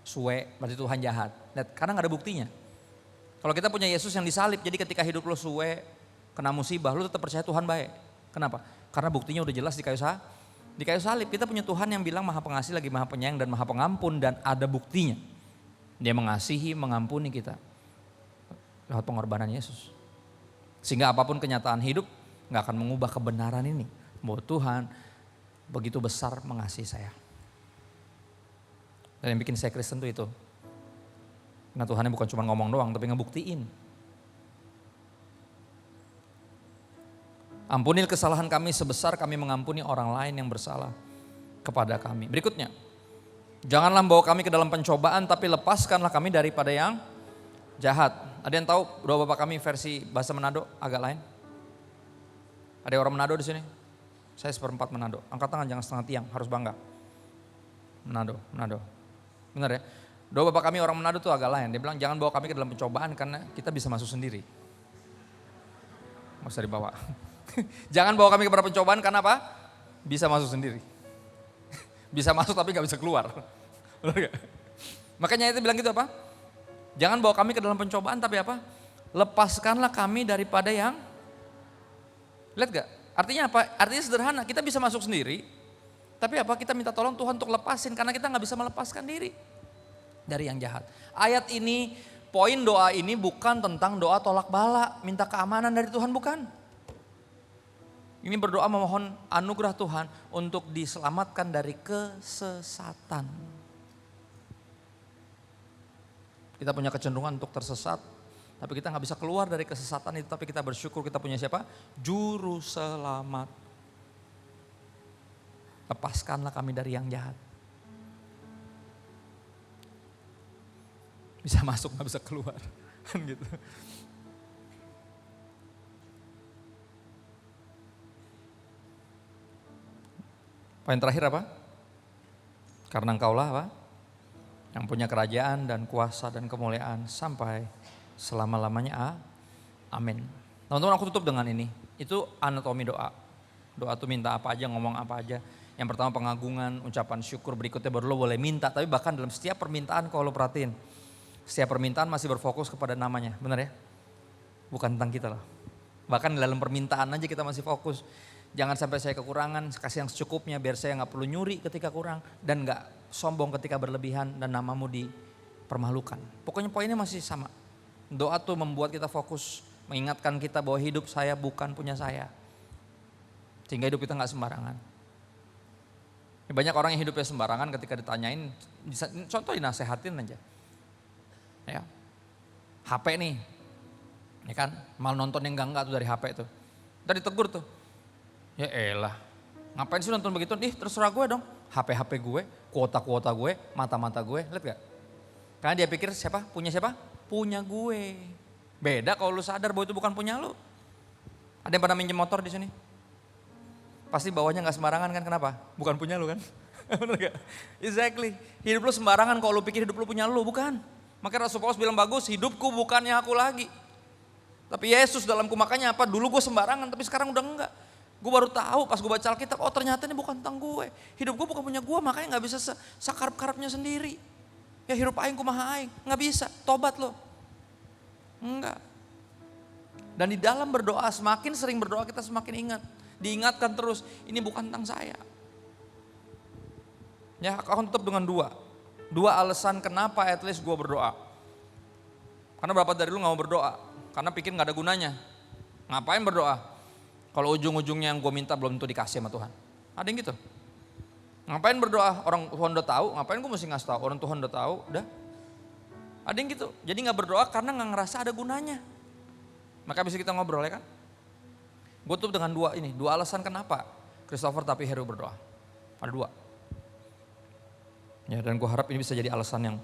suwe, berarti Tuhan jahat. Dan karena nggak ada buktinya. Kalau kita punya Yesus yang disalib, jadi ketika hidup lo suwe, kena musibah, lo tetap percaya Tuhan baik. Kenapa? Karena buktinya udah jelas di kayu salib. Kita punya Tuhan yang bilang maha pengasih lagi maha penyayang dan maha pengampun, dan ada buktinya. Dia mengasihi, mengampuni kita lewat pengorbanan Yesus. Sehingga apapun kenyataan hidup gak akan mengubah kebenaran ini, bahwa Tuhan begitu besar mengasihi saya. Dan yang bikin saya Kristen tuh itu. Nah Tuhannya bukan cuma ngomong doang, tapi ngebuktiin. Ampunilah kesalahan kami sebesar kami mengampuni orang lain yang bersalah kepada kami. Berikutnya, janganlah bawa kami ke dalam pencobaan, tapi lepaskanlah kami daripada yang jahat. Ada yang tahu doa Bapak kami versi bahasa Manado agak lain? Ada orang Manado di sini? Saya 1/4 Manado. Angkat tangan jangan setengah tiang, harus bangga. Manado. Benar ya? Doa Bapak kami orang Manado tuh agak lain. Dia bilang jangan bawa kami ke dalam pencobaan karena kita bisa masuk sendiri. Nggak usah dibawa. Jangan bawa kami kepada pencobaan karena apa? Bisa masuk sendiri. Bisa masuk tapi gak bisa keluar. Makanya itu bilang gitu apa? Jangan bawa kami ke dalam pencobaan tapi apa? Lepaskanlah kami daripada yang, lihat gak? Artinya apa? Artinya sederhana, kita bisa masuk sendiri. Tapi apa? Kita minta tolong Tuhan untuk lepasin karena kita gak bisa melepaskan diri dari yang jahat. Ayat ini, poin doa ini bukan tentang doa tolak bala, minta keamanan dari Tuhan, bukan. Ini berdoa memohon anugerah Tuhan untuk diselamatkan dari kesesatan. Kita punya kecenderungan untuk tersesat, tapi kita gak bisa keluar dari kesesatan itu, tapi kita bersyukur kita punya siapa? Juru selamat. Lepaskanlah kami dari yang jahat. Bisa masuk gak bisa keluar, kan gitu. Poin terakhir apa? Karena engkaulah apa? Yang punya kerajaan dan kuasa dan kemuliaan sampai selama-lamanya. Amin. Teman-teman aku tutup dengan ini. Itu anatomi doa. Doa tuh minta apa aja, ngomong apa aja. Yang pertama pengagungan, ucapan syukur, berikutnya baru lo boleh minta. Tapi bahkan dalam setiap permintaan kalau lo perhatiin, setiap permintaan masih berfokus kepada namanya, benar ya? Bukan tentang kita loh. Bahkan dalam permintaan aja kita masih fokus. Jangan sampai saya kekurangan, kasih yang secukupnya biar saya gak perlu nyuri ketika kurang. Dan gak sombong ketika berlebihan dan namamu dipermalukan. Pokoknya poinnya masih sama. Doa tuh membuat kita fokus, mengingatkan kita bahwa hidup saya bukan punya saya. Sehingga hidup kita gak sembarangan. Banyak orang yang hidupnya sembarangan ketika ditanyain, contoh dinasehatin aja. Ya, HP nih, ya kan, mal nonton yang enggak tuh dari HP tuh. Ntar ditegur tuh, ya elah, ngapain sih nonton begitu? Terserah gue dong, HP gue, kuota gue, mata gue, lihat gak? Karena dia pikir siapa? Punya gue. Beda kalau lu sadar bahwa itu bukan punya lu. Ada yang pada minjem motor di sini? Pasti bawahnya gak sembarangan kan, kenapa? Bukan punya lu kan? Bener gak? Exactly. Hidup lu sembarangan kalau lu pikir hidup lu punya lu, bukan. Makanya Rasul Paulus bilang bagus, hidupku bukannya aku lagi. Tapi Yesus dalamku, makanya apa? Dulu gue sembarangan tapi sekarang udah enggak. Gue baru tahu pas gue baca Alkitab, oh ternyata ini bukan tentang gue. Hidup gue bukan punya gue, makanya gak bisa sakarep-karepnya sendiri. Ya hirup aing kumaha aing, gak bisa, tobat lo. Enggak. Dan di dalam berdoa, semakin sering berdoa kita semakin ingat. Diingatkan terus, ini bukan tentang saya. Ya, aku akan tutup dengan dua alasan kenapa at least gue berdoa. Karena berapa dari lu gak mau berdoa? Karena pikir gak ada gunanya. Ngapain berdoa? Kalau ujung-ujungnya yang gue minta belum tentu dikasih sama Tuhan. Ada yang gitu. Ngapain berdoa? Orang Tuhan udah tahu, ngapain gue mesti ngasih tahu? Orang Tuhan udah tahu, udah. Ada yang gitu. Jadi gak berdoa karena gak ngerasa ada gunanya. Maka bisa kita ngobrol ya kan? Gue tutup dengan dua alasan kenapa Christopher tapi Heru berdoa. Ada dua. Ya, dan gue harap ini bisa jadi alasan yang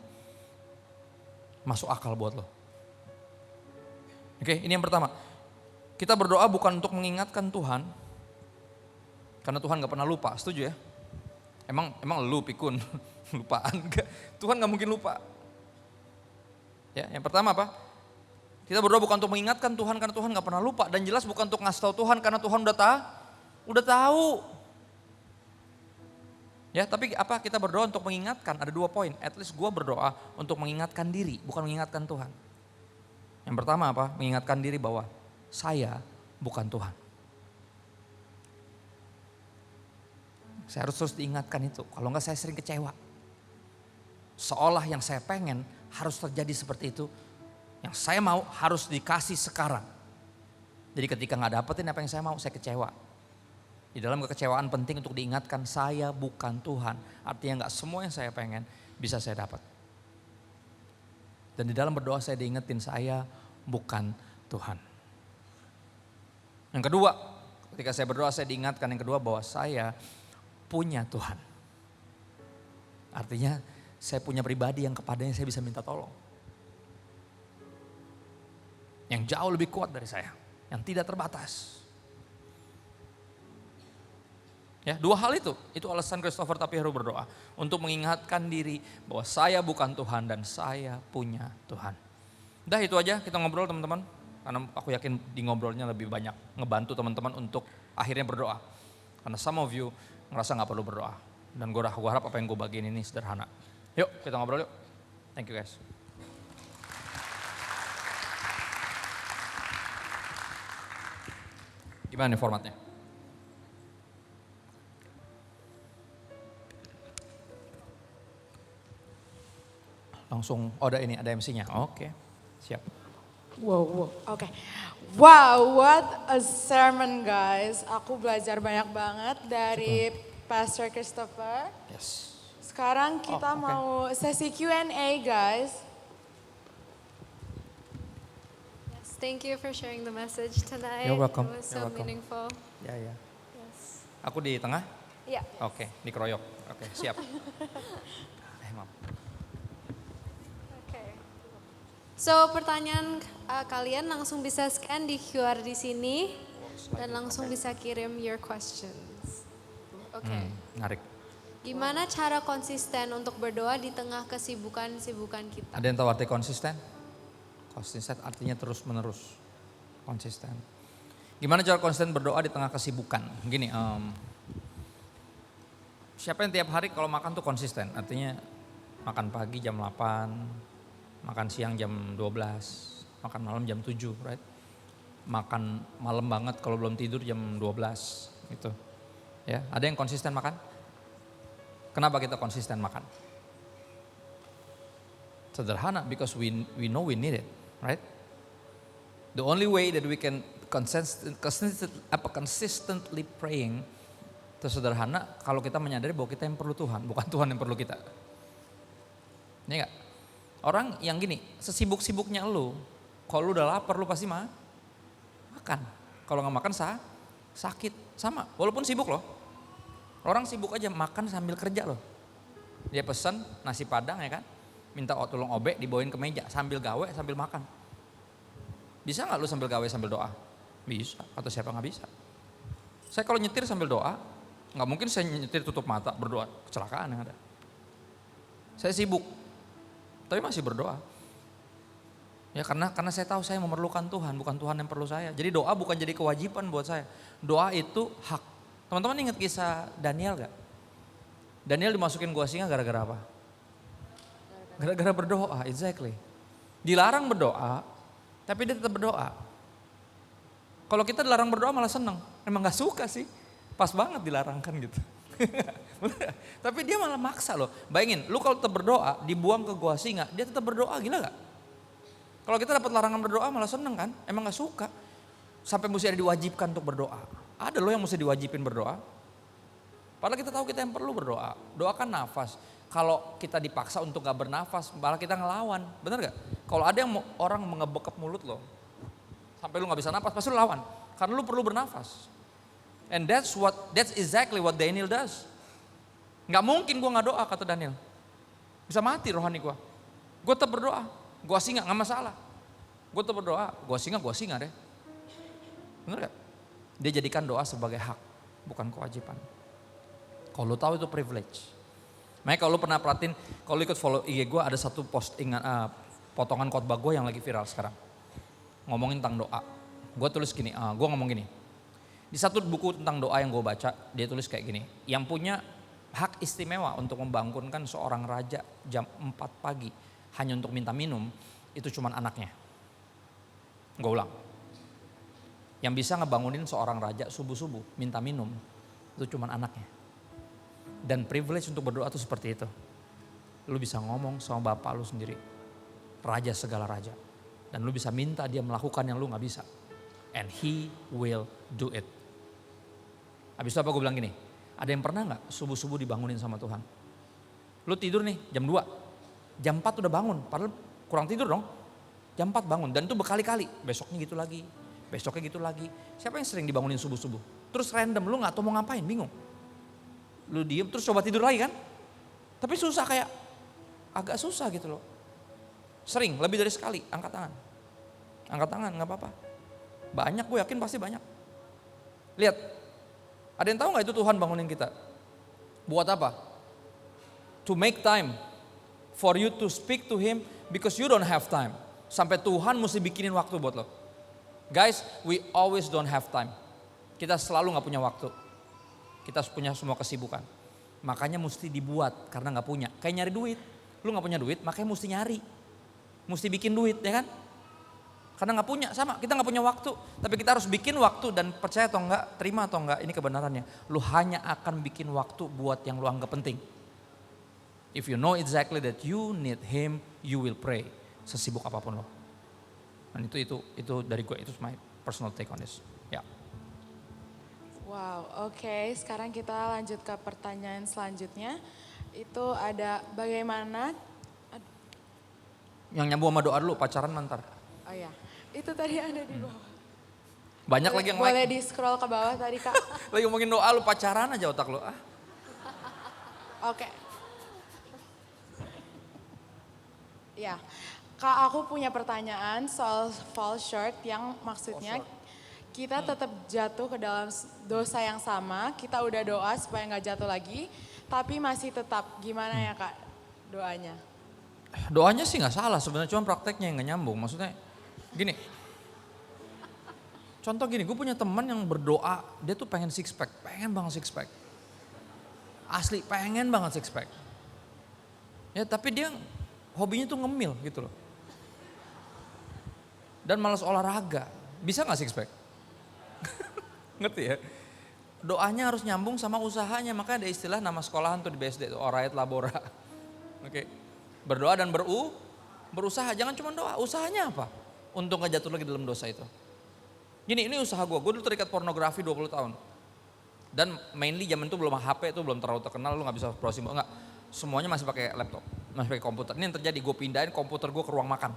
masuk akal buat lo. Oke, ini yang pertama. Kita berdoa bukan untuk mengingatkan Tuhan, karena Tuhan gak pernah lupa, setuju ya? Emang lu pikun, lupaan gak? Tuhan gak mungkin lupa. Ya, yang pertama apa? Kita berdoa bukan untuk mengingatkan Tuhan karena Tuhan gak pernah lupa. Dan jelas bukan untuk ngasih tahu Tuhan karena Tuhan udah tahu. Ya, tapi apa kita berdoa untuk mengingatkan? Ada 2 poin. At least gue berdoa untuk mengingatkan diri, bukan mengingatkan Tuhan. Yang pertama apa? Mengingatkan diri bahwa saya bukan Tuhan. Saya harus terus diingatkan itu. Kalau enggak saya sering kecewa. Seolah yang saya pengen harus terjadi seperti itu. Yang saya mau harus dikasih sekarang. Jadi ketika gak dapetin apa yang saya mau, saya kecewa. Di dalam kekecewaan penting untuk diingatkan saya bukan Tuhan. Artinya gak semua yang saya pengen bisa saya dapat. Dan di dalam berdoa saya diingetin saya bukan Tuhan. Yang kedua, ketika saya berdoa saya diingatkan yang kedua bahwa saya punya Tuhan. Artinya saya punya pribadi yang kepadanya saya bisa minta tolong. Yang jauh lebih kuat dari saya, yang tidak terbatas. Ya, 2 hal itu alasan Christopher Tapiheru berdoa. Untuk mengingatkan diri bahwa saya bukan Tuhan dan saya punya Tuhan. Udah itu aja kita ngobrol teman-teman. Karena aku yakin di ngobrolnya lebih banyak ngebantu teman-teman untuk akhirnya berdoa. Karena some of you ngerasa gak perlu berdoa. Dan gue harap apa yang gue bagiin ini sederhana. Yuk kita ngobrol yuk. Thank you guys. Gimana nih formatnya? Langsung, ada MC-nya. Oke, siap. Wow. Oke. Wow, what a sermon guys. Aku belajar banyak banget dari Pastor Christopher. Yes. Sekarang kita mau sesi Q&A guys. Thank you for sharing the message tonight. You're welcome. It was so meaningful. Ya. Yes. Aku di tengah? Iya. Oke, dikeroyok. Oke, siap. Maaf. Okay. So pertanyaan kalian langsung bisa scan di QR di sini dan langsung bisa kirim your questions. Oke. Menarik. Gimana cara konsisten untuk berdoa di tengah kesibukan-sibukan kita? Ada yang tahu arti konsisten? Konsisten artinya terus menerus. Konsisten. Gimana cara konsisten berdoa di tengah kesibukan? Gini, Siapa yang tiap hari kalau makan tuh konsisten? Artinya makan pagi jam 8, makan siang jam 12, makan malam jam 7, right? Makan malam banget kalau belum tidur jam 12 gitu. Ya, ada yang konsisten makan? Kenapa kita konsisten makan? Sederhana, because we know we need it, right? The only way that we can consistently praying itu sederhana kalau kita menyadari bahwa kita yang perlu Tuhan, bukan Tuhan yang perlu kita. Ini enggak? Orang yang gini, sesibuk-sibuknya lu, kalau lu udah lapar lu pasti makan. Kalau nggak makan sakit, sama. Walaupun sibuk loh. Orang sibuk aja makan sambil kerja loh. Dia pesen nasi padang ya kan, minta tolong obek dibawain ke meja sambil gawe sambil makan. Bisa nggak lu sambil gawe sambil doa? Bisa. Atau siapa nggak bisa? Saya kalau nyetir sambil doa, nggak mungkin saya nyetir tutup mata berdoa, kecelakaan yang ada. Saya sibuk, tapi masih berdoa. Ya karena saya tahu saya memerlukan Tuhan, bukan Tuhan yang perlu saya. Jadi doa bukan jadi kewajiban buat saya. Doa itu hak. Teman-teman ingat kisah Daniel gak? Daniel dimasukin gua singa gara-gara apa? Gara-gara berdoa, exactly. Dilarang berdoa, tapi dia tetap berdoa. Kalau kita dilarang berdoa malah seneng. Emang gak suka sih, pas banget dilarang kan gitu. Tapi dia malah maksa loh. Bayangin, lu kalau tetap berdoa, dibuang ke gua singa, dia tetap berdoa, gila gak? Kalau kita dapat larangan berdoa malah seneng kan, emang gak suka. Sampai mesti ada diwajibkan untuk berdoa. Ada loh yang mesti diwajibin berdoa. Padahal kita tahu kita yang perlu berdoa. Doa kan nafas. Kalau kita dipaksa untuk gak bernafas, malah kita ngelawan. Bener gak? Kalau ada yang orang mengebekap mulut lo, sampai lu gak bisa nafas, pasti lu lawan. Karena lu perlu bernafas. And that's exactly what Daniel does. Gak mungkin gue gak doa, kata Daniel. Bisa mati rohani gue. Gue tetap berdoa. Gue singa gak masalah. Gue tetap berdoa. Gue singa deh. Bener gak? Dia jadikan doa sebagai hak, bukan kewajiban. Kalau lu tahu itu privilege. Makanya kalau lu pernah perhatiin, kalau lu ikut follow IG gue ada satu potongan khotbah gue yang lagi viral sekarang. Ngomongin tentang doa. Gue tulis gini, gue ngomong gini. Di satu buku tentang doa yang gue baca, dia tulis kayak gini. Yang punya hak istimewa untuk membangunkan seorang raja jam 4 pagi hanya untuk minta minum, itu cuman anaknya. Gue ulang. Yang bisa ngebangunin seorang raja subuh-subuh minta minum, itu cuman anaknya. Dan privilege untuk berdoa itu seperti itu. Lu bisa ngomong sama bapak lu sendiri, raja segala raja. Dan lu bisa minta dia melakukan yang lu gak bisa. And he will do it. Habis itu apa gue bilang gini, ada yang pernah gak subuh-subuh dibangunin sama Tuhan? Lu tidur nih jam 2, jam 4 udah bangun, padahal kurang tidur dong. Jam 4 bangun dan itu berkali-kali, besoknya gitu lagi. Besoknya gitu lagi. Siapa yang sering dibangunin subuh-subuh? Terus random, lu gak tahu mau ngapain, bingung. Lu diem terus coba tidur lagi kan. Tapi susah, kayak agak susah gitu loh. Sering, lebih dari sekali, angkat tangan. Angkat tangan, gak apa-apa. Banyak, gue yakin pasti banyak. Lihat, ada yang tahu gak itu Tuhan bangunin kita? Buat apa? To make time for you to speak to him because you don't have time. Sampai Tuhan mesti bikinin waktu buat lo. Guys, we always don't have time. Kita selalu gak punya waktu. Kita punya semua kesibukan. Makanya mesti dibuat karena gak punya. Kayak nyari duit. Lu gak punya duit makanya mesti nyari. Mesti bikin duit ya kan. Karena gak punya, sama kita gak punya waktu. Tapi kita harus bikin waktu dan percaya atau enggak, terima atau enggak, ini kebenarannya. Lu hanya akan bikin waktu buat yang lu anggap penting. If you know exactly that you need him, you will pray. Sesibuk apapun lo. Dan itu dari gue, itu my personal take on this. Ya. Wow, oke. Sekarang kita lanjut ke pertanyaan selanjutnya. Itu ada bagaimana? Yang nyambung sama doa dulu, pacaran mantar. Oh ya, itu tadi ada di bawah. Banyak lagi yang boleh like. di scroll ke bawah tadi Kak. Lagi ngomongin doa lu pacaran aja otak lu. Oke. Ya, Kak aku punya pertanyaan soal fall short yang maksudnya kita tetap jatuh ke dalam dosa yang sama. Kita udah doa supaya nggak jatuh lagi, tapi masih tetap gimana ya Kak doanya? Doanya sih nggak salah sebenarnya, cuma prakteknya yang nggak nyambung. Maksudnya gini, contoh gini, gue punya teman yang berdoa, dia tuh pengen six pack, pengen banget six pack. Asli pengen banget six pack. Ya tapi dia hobinya tuh ngemil gitu loh. Dan malas olahraga. Bisa gak six pack? Ngerti ya? Doanya harus nyambung sama usahanya. Makanya ada istilah nama sekolahan tuh di BSD. Orayat Labora. Oke. Berdoa dan berusaha. Jangan cuma doa. Usahanya apa? Untuk gak jatuh lagi dalam dosa itu. Gini, ini usaha gue. Gue dulu terikat pornografi 20 tahun. Dan mainly zaman itu belum HP itu belum terlalu terkenal. Lu gak bisa browsing. Enggak. Semuanya masih pakai laptop. Masih pakai komputer. Ini yang terjadi. Gue pindahin komputer gue ke ruang makan.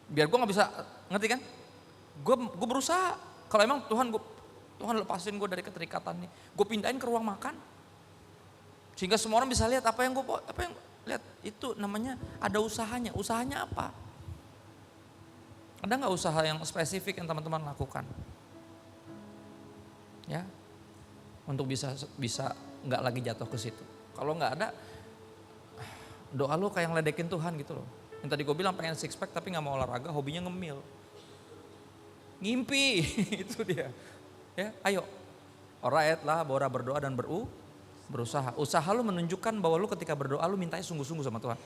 Biar gue gak bisa, ngerti kan? Gue berusaha. Kalau emang Tuhan lepasin gue dari keterikatan nih. Gue pindahin ke ruang makan. Sehingga semua orang bisa lihat apa yang lihat. Itu namanya ada usahanya. Usahanya apa? Ada gak usaha yang spesifik yang teman-teman lakukan? Ya, untuk bisa gak lagi jatuh ke situ. Kalau gak ada, doa lu kayak ngeledekin Tuhan gitu loh. Yang tadi gue bilang pengen six pack tapi gak mau olahraga, hobinya ngemil. Ngimpi, itu dia. Ya, ayo. Alright lah, Bora berdoa dan berusaha. Usaha lu menunjukkan bahwa lu ketika berdoa lu mintanya sungguh-sungguh sama Tuhan.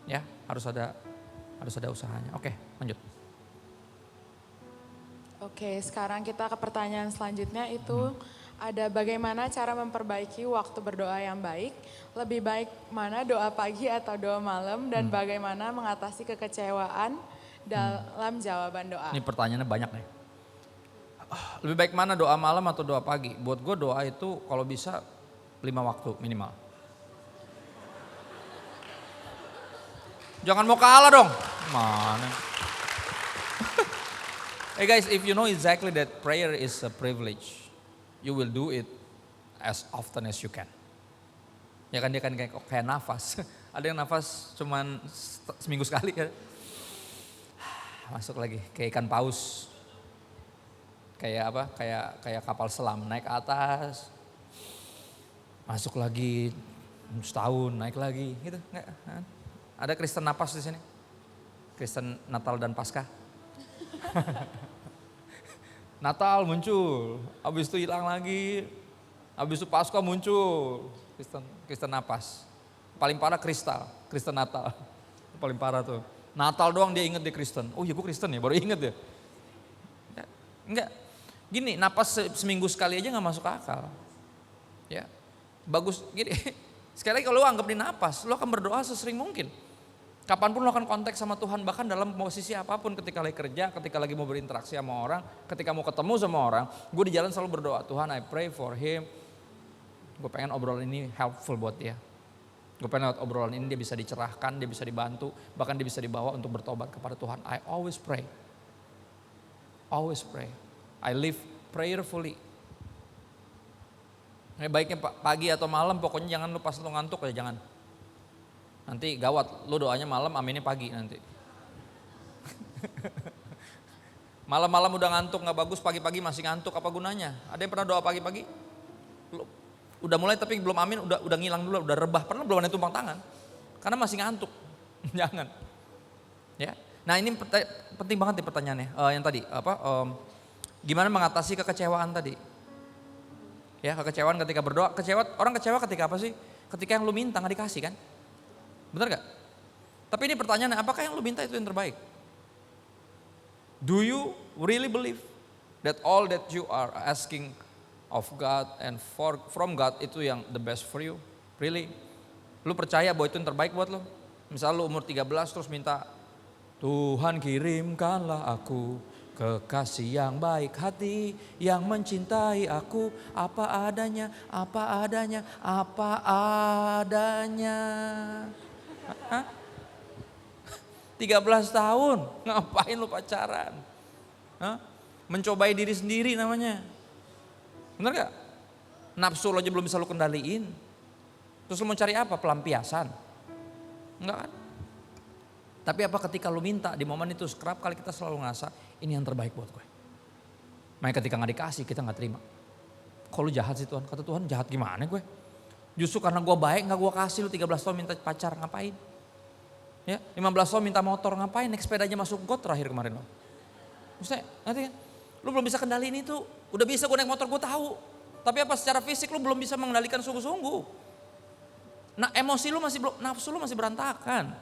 Ya, harus ada usahanya. Oke, lanjut. Oke, sekarang kita ke pertanyaan selanjutnya itu ada bagaimana cara memperbaiki waktu berdoa yang baik, lebih baik mana doa pagi atau doa malam, dan bagaimana mengatasi kekecewaan dalam jawaban doa. Ini pertanyaannya banyak nih. Lebih baik mana doa malam atau doa pagi? Buat gue doa itu kalau bisa 5 waktu minimal. Jangan mau kalah dong. Mana? Hey guys, if you know exactly that prayer is a privilege, you will do it as often as you can. Ya kan dia kan kayak nafas. Ada yang nafas cuman seminggu sekali kan. Masuk lagi kayak ikan paus. Kayak apa? Kayak kapal selam naik ke atas. Masuk lagi setahun naik lagi gitu. Enggak? Ada Kristen napas di sini? Kristen Natal dan Paskah? Natal muncul, habis itu hilang lagi, habis itu Paskah muncul, Kristen napas. Paling parah Kristen Natal, paling parah tuh. Natal doang dia inget dia Kristen. Oh iya gue Kristen ya, baru inget ya. Enggak, gini napas seminggu sekali aja gak masuk akal. Ya, bagus gini. Sekali lagi kalau lo anggap di napas, lo akan berdoa sesering mungkin. Kapanpun lo akan kontak sama Tuhan, bahkan dalam posisi apapun, ketika lagi kerja, ketika lagi mau berinteraksi sama orang, ketika mau ketemu sama orang, gue di jalan selalu berdoa, Tuhan I pray for him, gue pengen obrolan ini helpful buat dia. Gue pengen lewat obrolan ini dia bisa dicerahkan, dia bisa dibantu, bahkan dia bisa dibawa untuk bertobat kepada Tuhan. I always pray. Always pray. I live prayerfully. Baiknya pagi atau malam, pokoknya jangan lu pas lu ngantuk ya jangan. Nanti gawat, lu doanya malam, aminnya pagi nanti. Malam-malam udah ngantuk gak bagus, pagi-pagi masih ngantuk, apa gunanya? Ada yang pernah doa pagi-pagi? Udah mulai tapi belum amin, udah ngilang dulu, udah rebah, pernah belum ada tumpang tangan? Karena masih ngantuk, jangan. Ya, nah ini penting banget nih pertanyaannya, yang tadi, gimana mengatasi kekecewaan tadi? Ya, kekecewaan ketika berdoa, orang kecewa ketika apa sih? Ketika yang lu minta gak dikasih kan? Benar gak? Tapi ini pertanyaannya, apakah yang lu minta itu yang terbaik? Do you really believe that all that you are asking of God and from God itu yang the best for you? Really? Lu percaya bahwa itu yang terbaik buat lu? Misal lu umur 13 terus minta, Tuhan kirimkanlah aku kekasih yang baik hati, yang mencintai aku apa adanya, apa adanya, apa adanya. Hah? 13 tahun, ngapain lu pacaran? Hah? Mencobai diri sendiri namanya. Bener gak? Nafsu lo aja belum bisa lu kendaliin. Terus lu mau cari apa? Pelampiasan? Enggak kan? Tapi apa ketika lu minta di momen itu, kerap kali kita selalu ngerasa ini yang terbaik buat gue. Makanya ketika gak dikasih kita gak terima. Kok lu jahat sih Tuhan? Kata Tuhan jahat gimana gue? Justru karena gue baik gak gue kasih, lu 13 tahun minta pacar ngapain? Ya, 15 tahun minta motor ngapain? Naik sepeda aja masuk got terakhir kemarin lo. Maksudnya ngerti kan? Lu belum bisa kendaliin itu. Udah bisa gue naik motor gue tahu. Tapi apa secara fisik lu belum bisa mengendalikan sungguh-sungguh. Nah emosi lu masih belum, nafsu lu masih berantakan.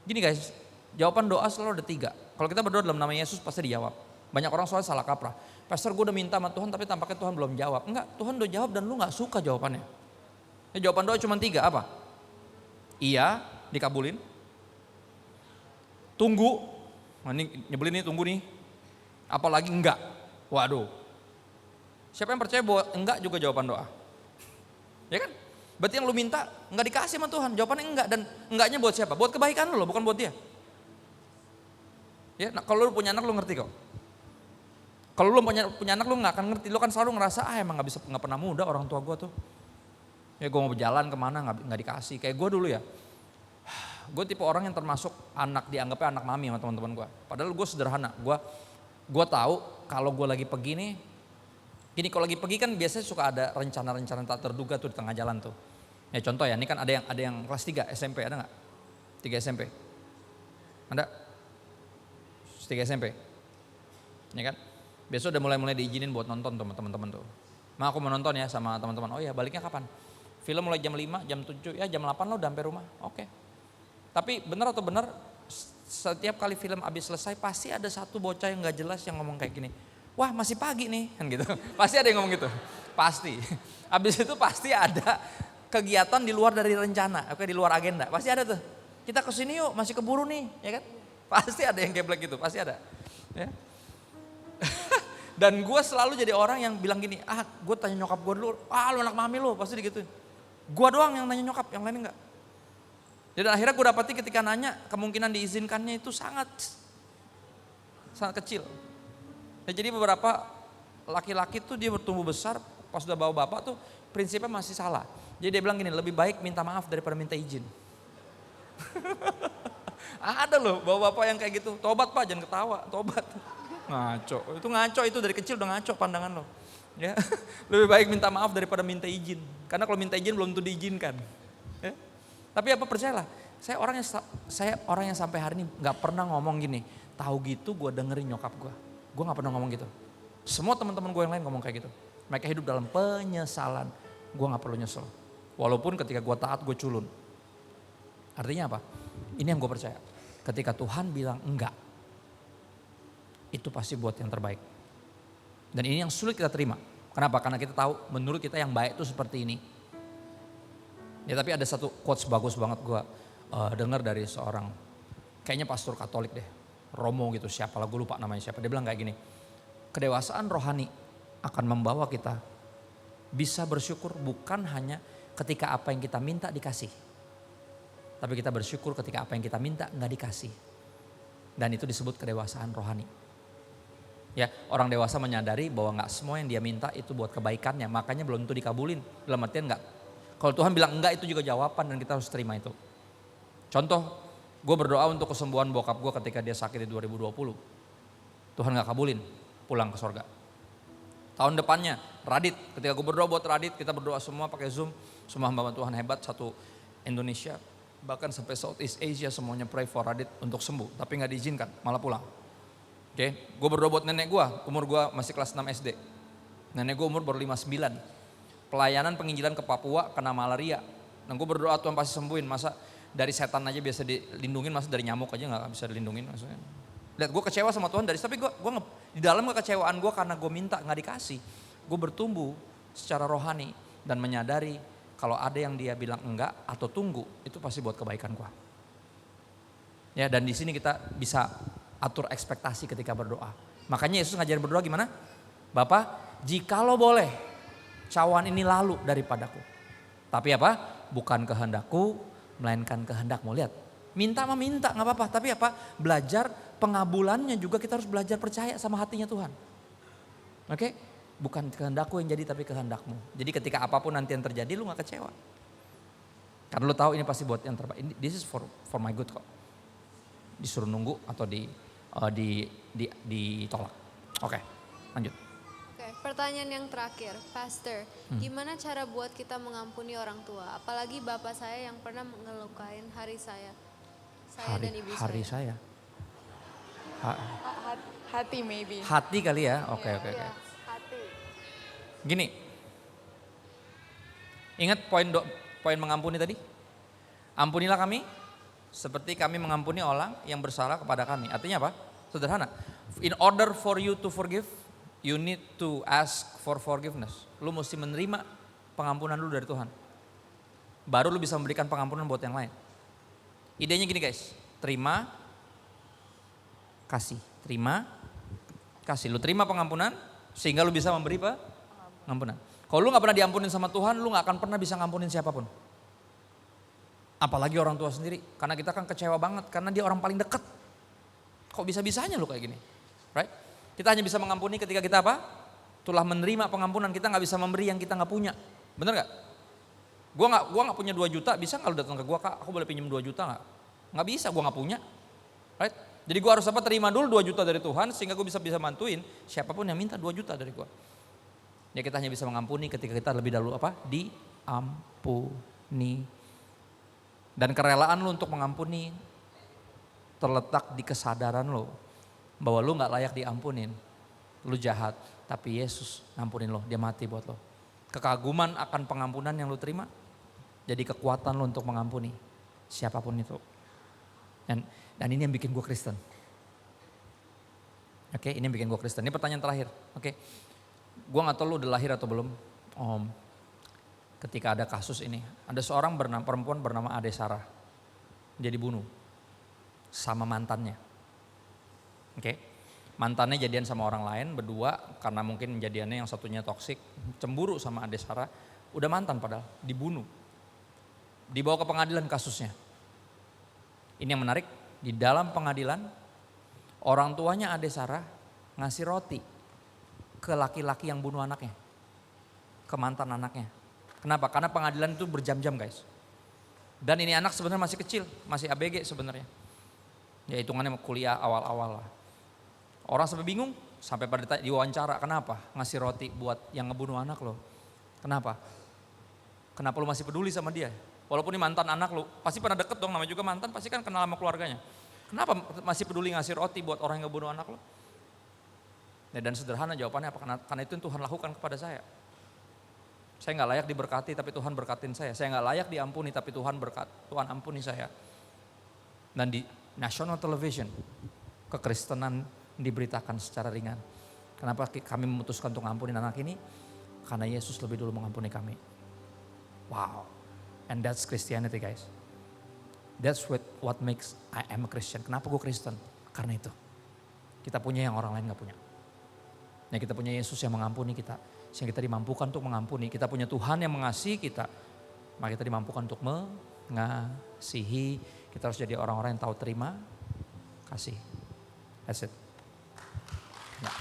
Gini guys, jawaban doa selalu ada 3. Kalau kita berdoa dalam nama Yesus pasti dijawab. Banyak orang soalnya salah kaprah. Pastor gue udah minta sama Tuhan tapi tampaknya Tuhan belum jawab. Enggak, Tuhan udah jawab dan lu gak suka jawabannya. Ya, jawaban doa cuma 3, apa? Iya, dikabulin. Tunggu, nah, ini nyebelin nih, tunggu nih. Apalagi enggak, waduh. Siapa yang percaya bahwa enggak juga jawaban doa? Ya kan? Berarti yang lu minta enggak dikasih sama Tuhan, jawabannya enggak. Dan enggaknya buat siapa? Buat kebaikan lu loh, bukan buat dia. Ya, nah, kalau lu punya anak lu ngerti kok. Kalau lu punya anak lu nggak akan ngerti, lu kan selalu ngerasa emang nggak pernah muda orang tua gue tuh. Ya gue mau berjalan kemana nggak dikasih. Kayak gue dulu ya, gue tipe orang yang termasuk dianggapnya anak mami sama teman-teman gue. Padahal gue sederhana, gue tahu kalau gue lagi pergi nih, gini kalau lagi pergi kan biasanya suka ada rencana-rencana tak terduga tuh di tengah jalan tuh. Ya contoh ya, ini kan ada yang kelas 3 SMP, ada nggak? 3 SMP, ada? 3 SMP, ya kan? Besok udah mulai diizinin buat nonton tuh teman-teman tuh. Ma aku mau nonton ya sama teman-teman. Oh ya baliknya kapan? Film mulai jam 5, jam 7, ya jam 8 lo udah sampai rumah. Oke. Tapi benar atau benar setiap kali film habis selesai pasti ada satu bocah yang gak jelas yang ngomong kayak gini. Wah masih pagi nih kan gitu. Pasti ada yang ngomong gitu. Pasti. Habis itu pasti ada kegiatan di luar dari rencana, di luar agenda. Pasti ada tuh. Kita kesini yuk masih keburu nih ya kan. Pasti ada yang geblek gitu, pasti ada. Ya. Dan gue selalu jadi orang yang bilang gini, gue tanya nyokap gue dulu, lu anak mami lu, pasti digituin. Gue doang yang nanya nyokap, yang lain enggak. Jadi akhirnya gue dapati ketika nanya, kemungkinan diizinkannya itu sangat kecil. Ya, jadi beberapa laki-laki tuh dia bertumbuh besar, pas udah bawa bapak tuh prinsipnya masih salah. Jadi dia bilang gini, lebih baik minta maaf daripada minta izin. Ada loh bawa bapak yang kayak gitu, tobat pak jangan ketawa, tobat. Ngaco itu dari kecil udah ngaco pandangan lo. Ya, lebih baik minta maaf daripada minta izin. Karena kalau minta izin belum tentu diizinkan. Ya. Tapi apa percayalah, saya orang yang sampai hari ini nggak pernah ngomong gini. Tahu gitu gue dengerin nyokap gue. Gue nggak pernah ngomong gitu. Semua teman-teman gue yang lain ngomong kayak gitu. Mereka hidup dalam penyesalan. Gue nggak perlu nyesel. Walaupun ketika gue taat gue culun. Artinya apa? Ini yang gue percaya. Ketika Tuhan bilang enggak, itu pasti buat yang terbaik. Dan ini yang sulit kita terima. Kenapa? Karena kita tahu menurut kita yang baik itu seperti ini. Ya tapi ada satu quotes bagus banget gue dengar dari seorang, kayaknya pastor Katolik deh, Romo gitu, siapa lah gue lupa namanya siapa. Dia bilang kayak gini, kedewasaan rohani akan membawa kita bisa bersyukur bukan hanya ketika apa yang kita minta dikasih. Tapi kita bersyukur ketika apa yang kita minta nggak dikasih. Dan itu disebut kedewasaan rohani. Ya, orang dewasa menyadari bahwa nggak semua yang dia minta itu buat kebaikannya, makanya belum tentu dikabulin. Dalam artian nggak. Kalau Tuhan bilang enggak itu juga jawaban dan kita harus terima itu. Contoh, gue berdoa untuk kesembuhan bokap gue ketika dia sakit di 2020. Tuhan nggak kabulin, pulang ke sorga. Tahun depannya, Radit, ketika gue berdoa buat Radit, kita berdoa semua pakai Zoom, semua hamba Tuhan hebat, satu Indonesia, bahkan sampai Southeast Asia semuanya pray for Radit untuk sembuh, tapi nggak diizinkan, malah pulang. Oke, gue berdoa buat nenek gue, umur gue masih kelas 6 SD. Nenek gue umur baru 59. Pelayanan penginjilan ke Papua kena malaria. Dan gue berdoa Tuhan pasti sembuhin, masa dari setan aja biasa dilindungin, masa dari nyamuk aja gak bisa dilindungin maksudnya. Lihat gue kecewa sama Tuhan tapi gue di dalam kekecewaan gue karena gue minta gak dikasih. Gue bertumbuh secara rohani dan menyadari kalau ada yang dia bilang enggak atau tunggu, itu pasti buat kebaikan gue. Ya, dan di sini kita bisa atur ekspektasi ketika berdoa. Makanya Yesus ngajarin berdoa gimana? Bapa, jikalau boleh, cawan ini lalu daripadaku. Tapi apa? Bukan kehendakku, melainkan kehendakmu. Lihat, minta mah minta gak apa-apa. Tapi apa? Belajar pengabulannya juga kita harus belajar percaya sama hatinya Tuhan. Oke? Bukan kehendakku yang jadi tapi kehendakmu. Jadi ketika apapun nanti yang terjadi lu gak kecewa. Karena lu tahu ini pasti buat yang terbaik. This is for my good kok. Disuruh nunggu atau ditolak. Oke, lanjut. Oke, pertanyaan yang terakhir, Pastor, gimana cara buat kita mengampuni orang tua? Apalagi bapak saya yang pernah ngelukain hari saya dan ibu Hari saya. Hati maybe. Hati kali ya, oke. Iya, hati. Gini, ingat poin mengampuni tadi? Ampunilah kami seperti kami mengampuni orang yang bersalah kepada kami. Artinya apa? Sederhana. In order for you to forgive, you need to ask for forgiveness. Lu mesti menerima pengampunan lu dari Tuhan. Baru lu bisa memberikan pengampunan buat yang lain. Idenya gini guys, terima, kasih. Terima, kasih. Lu terima pengampunan sehingga lu bisa memberi pengampunan. Kalau lu gak pernah diampunin sama Tuhan, lu gak akan pernah bisa ngampunin siapapun. Apalagi orang tua sendiri. Karena kita kan kecewa banget, karena dia orang paling dekat. Kok bisa-bisanya lu kayak gini? Right? Kita hanya bisa mengampuni ketika kita apa? Telah menerima pengampunan, kita gak bisa memberi yang kita gak punya. Bener gak? Gua gak punya 2 juta, bisa gak lu datang ke gua, Kak, aku boleh pinjam 2 juta gak? Gak bisa, gua gak punya. Right? Jadi gua harus apa? Terima dulu 2 juta dari Tuhan, sehingga gua bisa bantuin siapapun yang minta 2 juta dari gua. Ya kita hanya bisa mengampuni ketika kita lebih dahulu apa? Diampuni. Dan kerelaan lu untuk mengampuni terletak di kesadaran lu bahwa lu gak layak diampunin. Lu jahat, tapi Yesus ngampunin lo, dia mati buat lo. Kekaguman akan pengampunan yang lu terima jadi kekuatan lu untuk mengampuni siapapun itu. Dan ini yang bikin gue Kristen. Oke, ini yang bikin gue Kristen. Ini pertanyaan terakhir. Oke, gue gak tahu lu udah lahir atau belum. Ketika ada kasus ini, ada seorang perempuan bernama Ade Sarah. Dia dibunuh sama mantannya. Oke, mantannya jadian sama orang lain berdua karena mungkin jadiannya yang satunya toksik, cemburu sama Ade Sarah. Udah mantan padahal, dibunuh. Dibawa ke pengadilan kasusnya. Ini yang menarik, di dalam pengadilan orang tuanya Ade Sarah ngasih roti ke laki-laki yang bunuh anaknya, ke mantan anaknya. Kenapa? Karena pengadilan itu berjam-jam guys. Dan ini anak sebenarnya masih kecil, masih ABG sebenarnya. Ya hitungannya kuliah awal-awal lah. Orang sampai bingung, sampai pada diwawancara, kenapa ngasih roti buat yang ngebunuh anak lo? Kenapa? Kenapa lo masih peduli sama dia? Walaupun ini mantan anak lo, pasti pernah deket dong, namanya juga mantan, pasti kan kenal sama keluarganya. Kenapa masih peduli ngasih roti buat orang yang ngebunuh anak lo? Ya, dan sederhana jawabannya apa? Karena itu yang Tuhan lakukan kepada saya. Saya gak layak diberkati tapi Tuhan berkatin saya. Saya gak layak diampuni tapi Tuhan ampuni saya. Dan di national television, kekristenan diberitakan secara ringan. Kenapa kami memutuskan untuk mengampuni anak ini? Karena Yesus lebih dulu mengampuni kami. Wow, and that's Christianity guys. That's what makes I am a Christian. Kenapa gue Kristen? Karena itu. Kita punya yang orang lain gak punya. Nah, kita punya Yesus yang mengampuni kita. Sehingga kita dimampukan untuk mengampuni. Kita punya Tuhan yang mengasihi kita. Maka kita dimampukan untuk mengasihi. Kita harus jadi orang-orang yang tahu terima kasih. That's it. Ya.